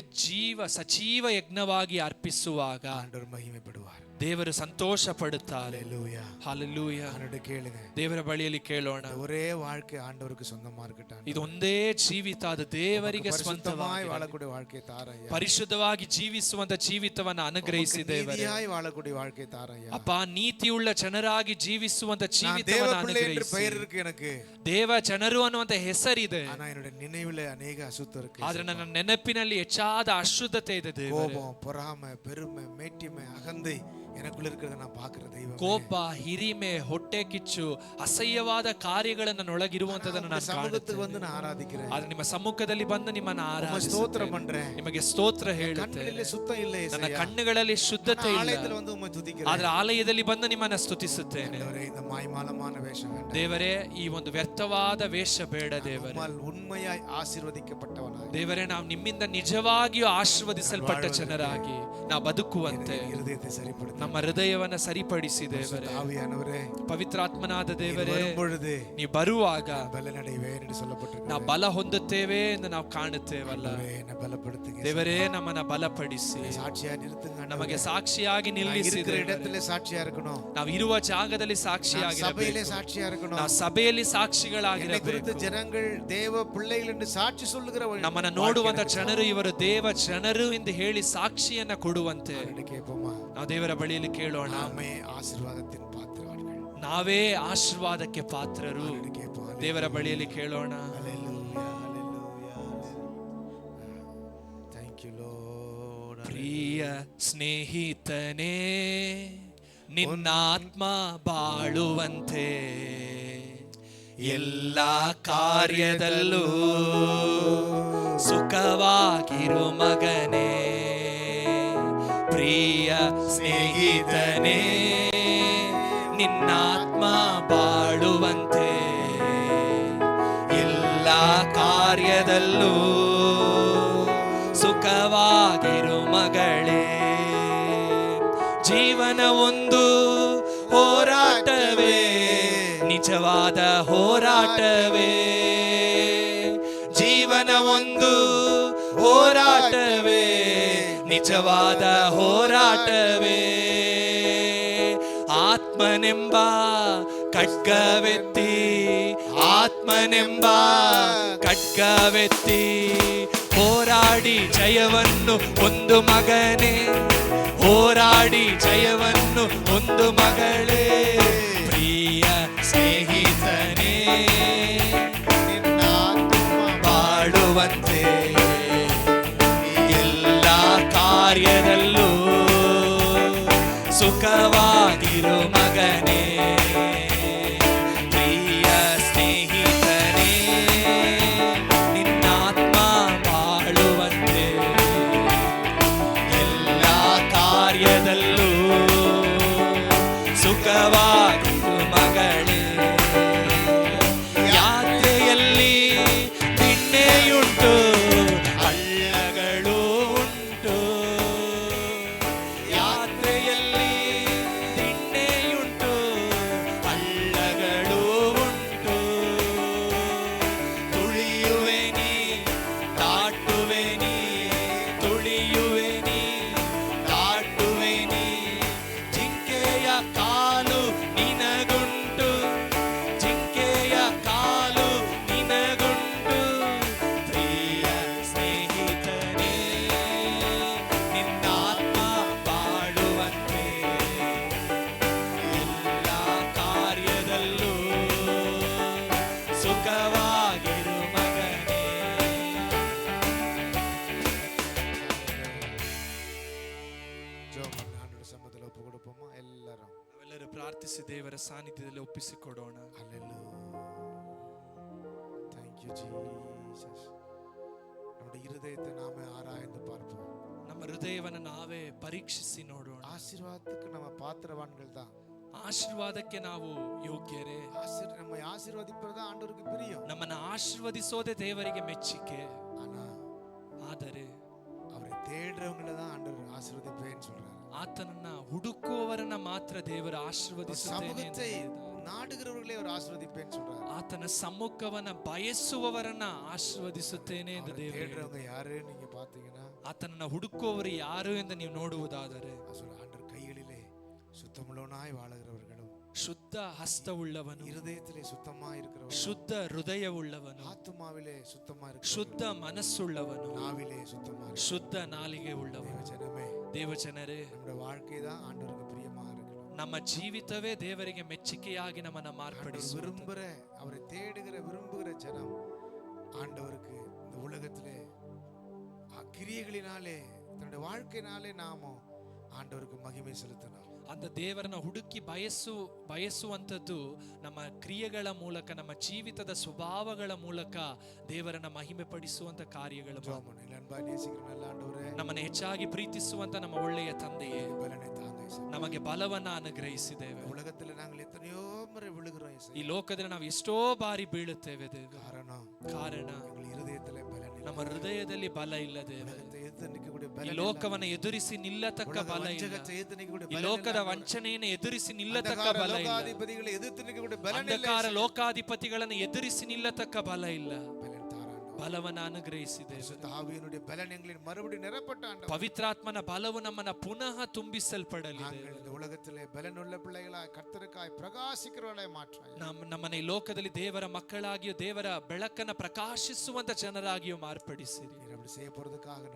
ಸಜೀವ ಯಜ್ಞವಾಗಿ ಅರ್ಪಿಸುವಾಗ ஆண்டவர் மகிமைப்படுவார். ದೇವರು ಸಂತೋಷ ಪಡುತ್ತಾರೆ. ஹல்லேலூயா. ಹಾಲೆಲೂಯಾ. ஆண்டவர்ட்ட கேளுங்க. ದೇವರ ಬಳಿಯಲ್ಲಿ ಕೇಳೋಣ. ஒரே வாழ்க்கை ஆண்டவருக்கு சொந்தமா இருக்கட்டும். ಇದೊಂದೇ ಜೀವಿತ ಅದು ದೇವರಿಗೆ பரிசுத்தமாய் ಸ್ವಂತವಾಗಿ வாழக்கூடிய வாழ்க்கை தாரையா. ಪರಿಶುದ್ಧವಾಗಿ ಜೀವಿಸುವಂತ ಜೀವಿತವನ್ನ ಅನುಗ್ರಹಿಸಿ ದೇವರೇ. நீதியாய் வாழக்கூடிய வாழ்க்கை தாரையா. ಅಪ್ಪ, ನೀತಿಯುಳ್ಳ ಜನರಾಗಿ ಜೀವಿಸುವಂತ தேவ ಜೀವಿತವನ್ನ பிள்ளை என்று ಅನುಗ್ರಹಿಸಿ. பெயர் இருக்கு எனக்கு. ದೇವ ಜನರು ಅನ್ನುವಂತ ಹೆಸರಿದೆ. ஆனா என்னோட நினைவுல அநேக அசுத்தம் இருக்கு. ಆದ್ರೆ ನನ್ನ ನೆನಪಿನಲ್ಲಿ ಹೆಚ್ಚಾದ ಅಶುದ್ಧತೆ ಇದೆ ದೇವರೇ. கோபம், பொறாமை, பெருமை, மேட்டிமை, அகந்தை எனக்குள்ள இருக்கிறத நான் பார்க்கிற தெய்வம். ಕೋಪ, ಹಿರಿಮೆ, ಹೊಟ್ಟೆ ಕಿಚ್ಚು, ಅಸಹ್ಯವಾದ ಕಾರ್ಯಗಳನ್ನು ನನ್ನೊಳಗಿರುವಂತದನ್ನು ನಾನು சமூகத்துக்கு வந்து நான் ஆராதிக்கிறேன். ಆದ್ರೆ ನಿಮ್ಮ ಸಮ್ಮುಖದಲ್ಲಿ ಬಂದು ನಿಮ್ಮನ್ನ ஸ்தோத்திரம் ಆರಾಧಿಸುತ್ತೇನೆ. பண்றேன். ನಿಮಗೆ ಸ್ತೋತ್ರ ಹೇಳುತ್ತೇನೆ. கண்களிலே சுத்தம் இல்லை ನನ್ನ ஏசையா. ಕಣ್ಣುಗಳಲ್ಲಿ ಶುದ್ಧತೆ ಇಲ್ಲ, ஆலயத்துல வந்து உம்மை துதிக்கிறேன். ಆದ್ರೆ ಆಲಯದಲ್ಲಿ ಬಂದು ನಿಮ್ಮನ್ನ ಸ್ತುತಿಸುತ್ತೇನೆ. ஆண்டவரே, இந்த மாய்மாலமான வேஷம் வேண்டாம். ದೇವರೇ, ಈ ಒಂದು ವ್ಯರ್ಥವಾದ ವೇಷ ಬೇಡ ದೇವರೇ. உம்மால் உண்மையாய் ஆசீர்வதிக்கப்பட்டவனாய், ದೇವರೇ, ನಾವು ನಿಮ್ಮಿಂದ ನಿಜವಾಗಿಯೂ ಆಶೀರ್ವದಿಸಲ್ಪಟ್ಟ ಜನರಾಗಿ ನಾವು ಬದುಕುವಂತೆ இருதயத்தை சரிப்படுத்த ನಮ್ಮ ಹೃದಯವನ್ನ ಸರಿಪಡಿಸಿ ದೇವರೇ. ஆவியானவரೇ, ಪವಿತ್ರಾತ್ಮನಾದ ದೇವರೇ, வரும் பொழுது ನೀವು ಬರುವಾಗ பலனடைவேன் என்று சொல்லப்பட்டிருக்கு. ನಾವು ಬಲ ಹೊಂದುತ್ತೇವೆ ಎಂದು ನಾವು ಕಾಣುತ್ತೇವಲ್ಲ. என்னை பலப்படுத்துங்க. ದೇವರೇ, ನಮ್ಮನ್ನ ಬಲಪಡಿಸಿ சாட்சியா நிறுத்துங்க. ನಮಗೆ ಸಾಕ್ಷಿಯಾಗಿ ನಿಲ್ಲಿಸಿ இருக்கிற ದೇವರೇ. இடத்துல சாட்சியா இருக்கணும். ನಾವು ಇರುವ ಜಾಗದಲ್ಲಿ ಸಾಕ್ಷಿಯಾಗಿರಬೇಕು. சபையிலே சாட்சியா இருக்கணும். ನಾವು ಸಭೆಯಲ್ಲಿ என்னை ಸಾಕ್ಷಿಗಳಾಗಿರಬೇಕು. குறித்து ஜனங்கள் தேவ பிள்ளைகள் என்று சாட்சி சொல்லுகிற ನಮ್ಮನ್ನ ನೋಡುವಂತ ಜನರು ಇವರು ದೇವ ಜನರು ಎಂದು ಹೇಳಿ ಸಾಕ್ಷಿಯನ್ನ ಕೊಡುವಂತೆ கேட்போமா? ನಾವು ದೇವರ ಬಳಿಯಲ್ಲಿ ಕೇಳೋಣ. நாமே ஆசீர்வாதத்தின் பாத்திரவான்கள். ನಾವೇ ಆಶೀರ್ವಾದಕ್ಕೆ ಪಾತ್ರರು. கேட்போம். ದೇವರ ಬಳಿಯಲ್ಲಿ ಕೇಳೋಣ. Hallelujah, hallelujah. Thank you, Lord. ಪ್ರಿಯ ಸ್ನೇಹಿತನೇ, ನಿನ್ನಾತ್ಮ ಬಾಳುವಂತೆ ಎಲ್ಲ ಕಾರ್ಯದಲ್ಲೂ ಸುಖವಾಗಿರು ಮಗನೇ. ಪ್ರಿಯ ಸ್ನೇಹಿತನೇ, ನಿನ್ನಾತ್ಮ ಬಾಳುವಂತೆ ಎಲ್ಲ ಕಾರ್ಯದಲ್ಲೂ ಸುಖವಾಗಿರು ಮಗಳೇ. ಜೀವನ ಒಂದು ಹೋರಾಟವೇ, ನಿಜವಾದ ಹೋರಾಟವೇ. ಜೀವನ ಒಂದು ಹೋರಾಟವೇ, ನಿಜವಾದ ಹೋರಾಟವೇ. ಆತ್ಮನೆಂಬ ಖಡ್ಗವೆತ್ತಿ, ಆತ್ಮನೆಂಬ ಖಡ್ಗವೆತ್ತಿ ಹೋರಾಡಿ ಜಯವನ್ನು ಒಂದು ಮಗನೇ, ಹೋರಾಡಿ ಜಯವನ್ನು ಒಂದು ಮಗಳೇ. ಪ್ರಿಯ ಸ್ನೇಹಿತನೇ, ಬಾಳುವಂತೆ ಎಲ್ಲ ಕಾರ್ಯದಲ್ಲೂ ಸುಖವಾಗಿರು ಮಗನೇ. ಪ್ರಿಯ ಸ್ನೇಹಿತನೇ, ನಿನ್ನಾತ್ಮ ಬಾಳುವಂತೆ ಎಲ್ಲ ಕಾರ್ಯದಲ್ಲೂ ಸುಖವಾಗಿರು ಮಗಳೇ. ಯಾತ್ರೆಯಲ್ಲಿ ದಿಣ್ಣೆಯುಂಟು, ಹಳ್ಳಗಳು ಉಂಟು. ಯಾತ್ರೆಯಲ್ಲಿ ಪ್ರಾರ್ಥಿಸಿ ದೇವರ ಸಾನ್ನಿಧ್ಯದಲ್ಲಿ ಒಪ್ಪಿಸಿಕೊಡೋಣ. Thank you Jesus. நம்முடைய இருதயத்தை நாமே ஆராய்ந்து பார்ப்போம். ನಮ್ಮ ಹೃದಯವನ್ನು ನಾವೇ ಪರೀಕ್ಷಿಸಿ ನೋಡೋಣ. ஆசீர்வாதத்துக்கு நம்ம பாத்திரவான்கள் தான். ಆಶೀರ್ವಾದಕ್ಕೆ ನಾವು ಯೋಗ್ಯರೇ. நம்மை ஆசீர்வதிப்பது ஆண்டவருக்கு பிரியம். ನಮ್ಮನ್ನು ಆಶೀರ್ವದಿಸೋದೇ ದೇವರಿಗೆ ಮೆಚ್ಚಿಕೆ. ಆದರೆ அவரை தேடுறவங்கள தான் ஆண்டவர் ஆசீர்வதிப்பேன்னு சொல்றாரு. ಆತನನ್ನ ಹುಡುಕುವವರನ್ನ ಮಾತ್ರ ದೇವರು ಆಶೀರ್ವದಿಸುತ್ತೇನೆ ಅಂತ ಹೇಳಿದ್ದಾರೆ. நாடுகிறவர்களே அவர் ஆசீர்வதிப்பேன்னு சொல்றாரு. ಆತನ ಸಮ್ಮುಖವನ್ನ ಬಯಸುವವರನ್ನ ಆಶೀರ್ವದಿಸುತ್ತೇನೆ ಎಂದು ದೇವರು தேடுறவங்க யாரு நீங்க பாத்தீங்கன்னா, ಆತನನ್ನ ಹುಡುಕುವವರು ಯಾರು ಎಂದು ನೀವು ನೋಡುವುದಾದರೆ ஆண்டவர் கைகளிலே சுத்தமுள்ளவனாய் வாழுகிறவர்களும், ಶುದ್ಧ ಹಸ್ತವುಳ್ಳವನು, இருதயத்திலே சுத்தமா இருக்கிறவன், ಶುದ್ಧ ಹೃದಯವುಳ್ಳವನು, ஆத்துமாவிலே சுத்தமா இருக்கிறவன், ಶುದ್ಧ ಮನಸ್ಸುಳ್ಳವನು, நாவிலே சுத்தமா இருக்கிறவன், ಶುದ್ಧ ನಾಲಿಗೆ ಉಳ್ಳವನು. ದೇವಜನರೇ, நம்முடைய வாழ்க்கை தான் ஆண்டவருக்கு பிரியமா இருக்கணும். ನಮ್ಮ ಜೀವಿತವೇ ದೇವರಿಗೆ ಮೆಚ್ಚುಗೆಯಾಗಿ ನಮ್ಮನ್ನ ಮಾರ್ಪಡಿಸುವ விரும்புகிற, அவரை தேடுகிற விரும்புகிற ஜனம் ஆண்டவருக்கு இந்த உலகத்திலே கிரியைகளினாலே தன்னுடைய வாழ்க்கையினாலே நாம ஆண்டவருக்கு மகிமை செலுத்தணும். அந்த ದೇವರನ್ನ ಹುಡುಕಿ ಬಯಸುವಂಥದ್ದು ನಮ್ಮ ಕ್ರಿಯೆಗಳ ಮೂಲಕ, ನಮ್ಮ ಜೀವಿತದ ಸ್ವಭಾವಗಳ ಮೂಲಕ ದೇವರನ್ನ ಮಹಿಮೆ ಪಡಿಸುವಂತ ಕಾರ್ಯಗಳು. ನಮ್ಮನ್ನು ಹೆಚ್ಚಾಗಿ ಪ್ರೀತಿಸುವಂತ ನಮ್ಮ ಒಳ್ಳೆಯ ತಂದೆಯೇ, ನಮಗೆ ಬಲವನ್ನ ಅನುಗ್ರಹಿಸಿದ್ದೇವೆ. உலகத்தில் நாங்கள் எத்தனையோ முறை விழுகிறோம். ಈ ಲೋಕದಲ್ಲಿ ನಾವು ಎಷ್ಟೋ ಬಾರಿ ಬೀಳುತ್ತೇವೆ ದೇವ. ಕಾರಣ ನಮ್ಮ ಹೃದಯದಲ್ಲಿ ಬಲ ಇಲ್ಲ ದೇವ. ಈ ಲೋಕವನ್ನು ಎದುರಿಸಿ ನಿಲ್ಲತಕ್ಕ ಬಲ ಇಲ್ಲ. ಈ ಲೋಕದ ವಂಚನೆಯನ್ನು ಎದುರಿಸಿ ನಿಲ್ಲತಕ್ಕ ಬಲ ಇಲ್ಲ. ಅಂಧಕಾರ ಲೋಕಾಧಿಪತಿಗಳನ್ನು ಎದುರಿಸಿ ನಿಲ್ಲತಕ್ಕ ಬಲ ಇಲ್ಲ. ಬಲವನ್ನು ಅನುಗ್ರಹಿಸಿದೆ. ಪವಿತ್ರಾತ್ಮನ ಬಲವು ನಮ್ಮನ್ನ ಪುನಃ ತುಂಬಿಸಲ್ಪಡಲಿದೆ. ನಮ್ಮನ್ನ ಈ ಲೋಕದಲ್ಲಿ ದೇವರ ಮಕ್ಕಳಾಗಿಯೂ ದೇವರ ಬೆಳಕನ್ನು ಪ್ರಕಾಶಿಸುವಂತ ಜನರಾಗಿಯೂ ಮಾರ್ಪಡಿಸಿರಿ.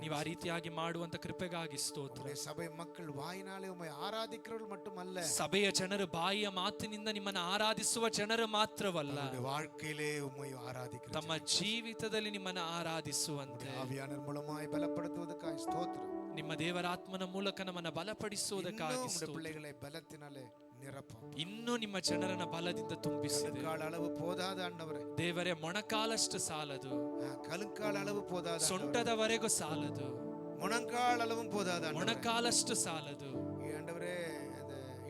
ನೀವು ಆ ರೀತಿಯಾಗಿ ಮಾಡುವಂತ ಕೃಪೆಗಾಗಿ ಸ್ತೋತ್ರ. ಸಭೆ ಮಕ್ಕಳು ವಾಯಿನಾಲೆ ಆರಾಧಿக்கிறವರು ಮಟ್ಟುಮಲ್ಲ, ಸಭೆಯ ಜನರು ಬಾಯಿಯ ಮಾತಿನಿಂದ ನಿಮ್ಮನ್ನು ಆರಾಧಿಸುವ ಜನರು ಮಾತ್ರವಲ್ಲ, வாழ்க்கையிலே உம்மை ஆராதிக்கிற ತಮ್ಮ ಜೀವಿತದಲ್ಲಿ ನಿಮ್ಮನ್ನು ಆರಾಧಿಸುವಂತೆ ಆವಿಯಾನವರ ಮೂಲಕವಾಗಿ ಬಲಪಡಿಸುವುದಕ್ಕಾಗಿ ಸ್ತೋತ್ರ. ನಿಮ್ಮ ದೇವರಾತ್ಮನ ಮೂಲಕ ನಮ್ಮನ್ನು ಬಲಪಡಿಸುವುದಕ್ಕಾಗಿ பிள்ளைகளை பலத்தினாலே நிரப்பும். ಇನ್ನೂ ನಿಮ್ಮ ಜನರನ್ನ ಬಲದಿಂದ ತುಂಬಿಸಿದೆ. ಕಾಲ அளவு போதாத ಆಂಡವರೇ, ದೇವರೇ ಮೊಣಕಾಲಷ್ಟು ಸಾಲದು, ಕಲಂಕಾಲ அளவு போதாத, ಸೊಂಟದವರೆಗೂ ಸಾಲದು, ಮೊಣಕಾಲ அளவும் போதாத, ಮೊಣಕಾಲಷ್ಟು ಸಾಲದು ಆಂಡವರೇ,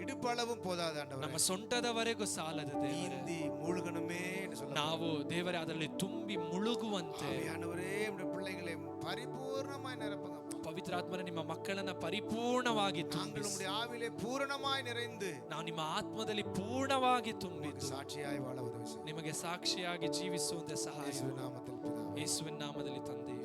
ಇಡುಪಳவும் போதாத ಆಂಡವರೇ, ನಮ್ಮ ಸೊಂಟದವರೆಗೂ ಸಾಲದು ದೇವರೇ. ಮುಳುಗಣಮೇ ನಾವು ದೇವರೇ ಅದರಲ್ಲಿ ತುಂಬಿ ಮುಳುಗುವಂತೆ ಆಂಡವರೇ, ನಮ್ಮ பிள்ளைகளை ಪರಿಪೂರ್ಣವಾಗಿ ನಿರப்புங்க. ಪವಿತ್ರಾತ್ಮನ ನಿಮ್ಮ ಮಕ್ಕಳನ್ನ ಪರಿಪೂರ್ಣವಾಗಿ ತುಂಬಿಸಿ, ಆವಿಲೆ ಪೂರ್ಣವಾಗಿ நிறைந்து ನಾವು ನಿಮ್ಮ ಆತ್ಮದಲ್ಲಿ ಪೂರ್ಣವಾಗಿ ತುಂಬಿದ್ದು ಸಾಕ್ಷಿಯಾಗಿ ವಾಳುವುದು, ನಿಮಗೆ ಸಾಕ್ಷಿಯಾಗಿ ಜೀವಿಸುವಂತೆ ಸಹಾಯ. ಯೇಸುವಿನ ನಾಮದಲ್ಲಿ ತಂದೆ.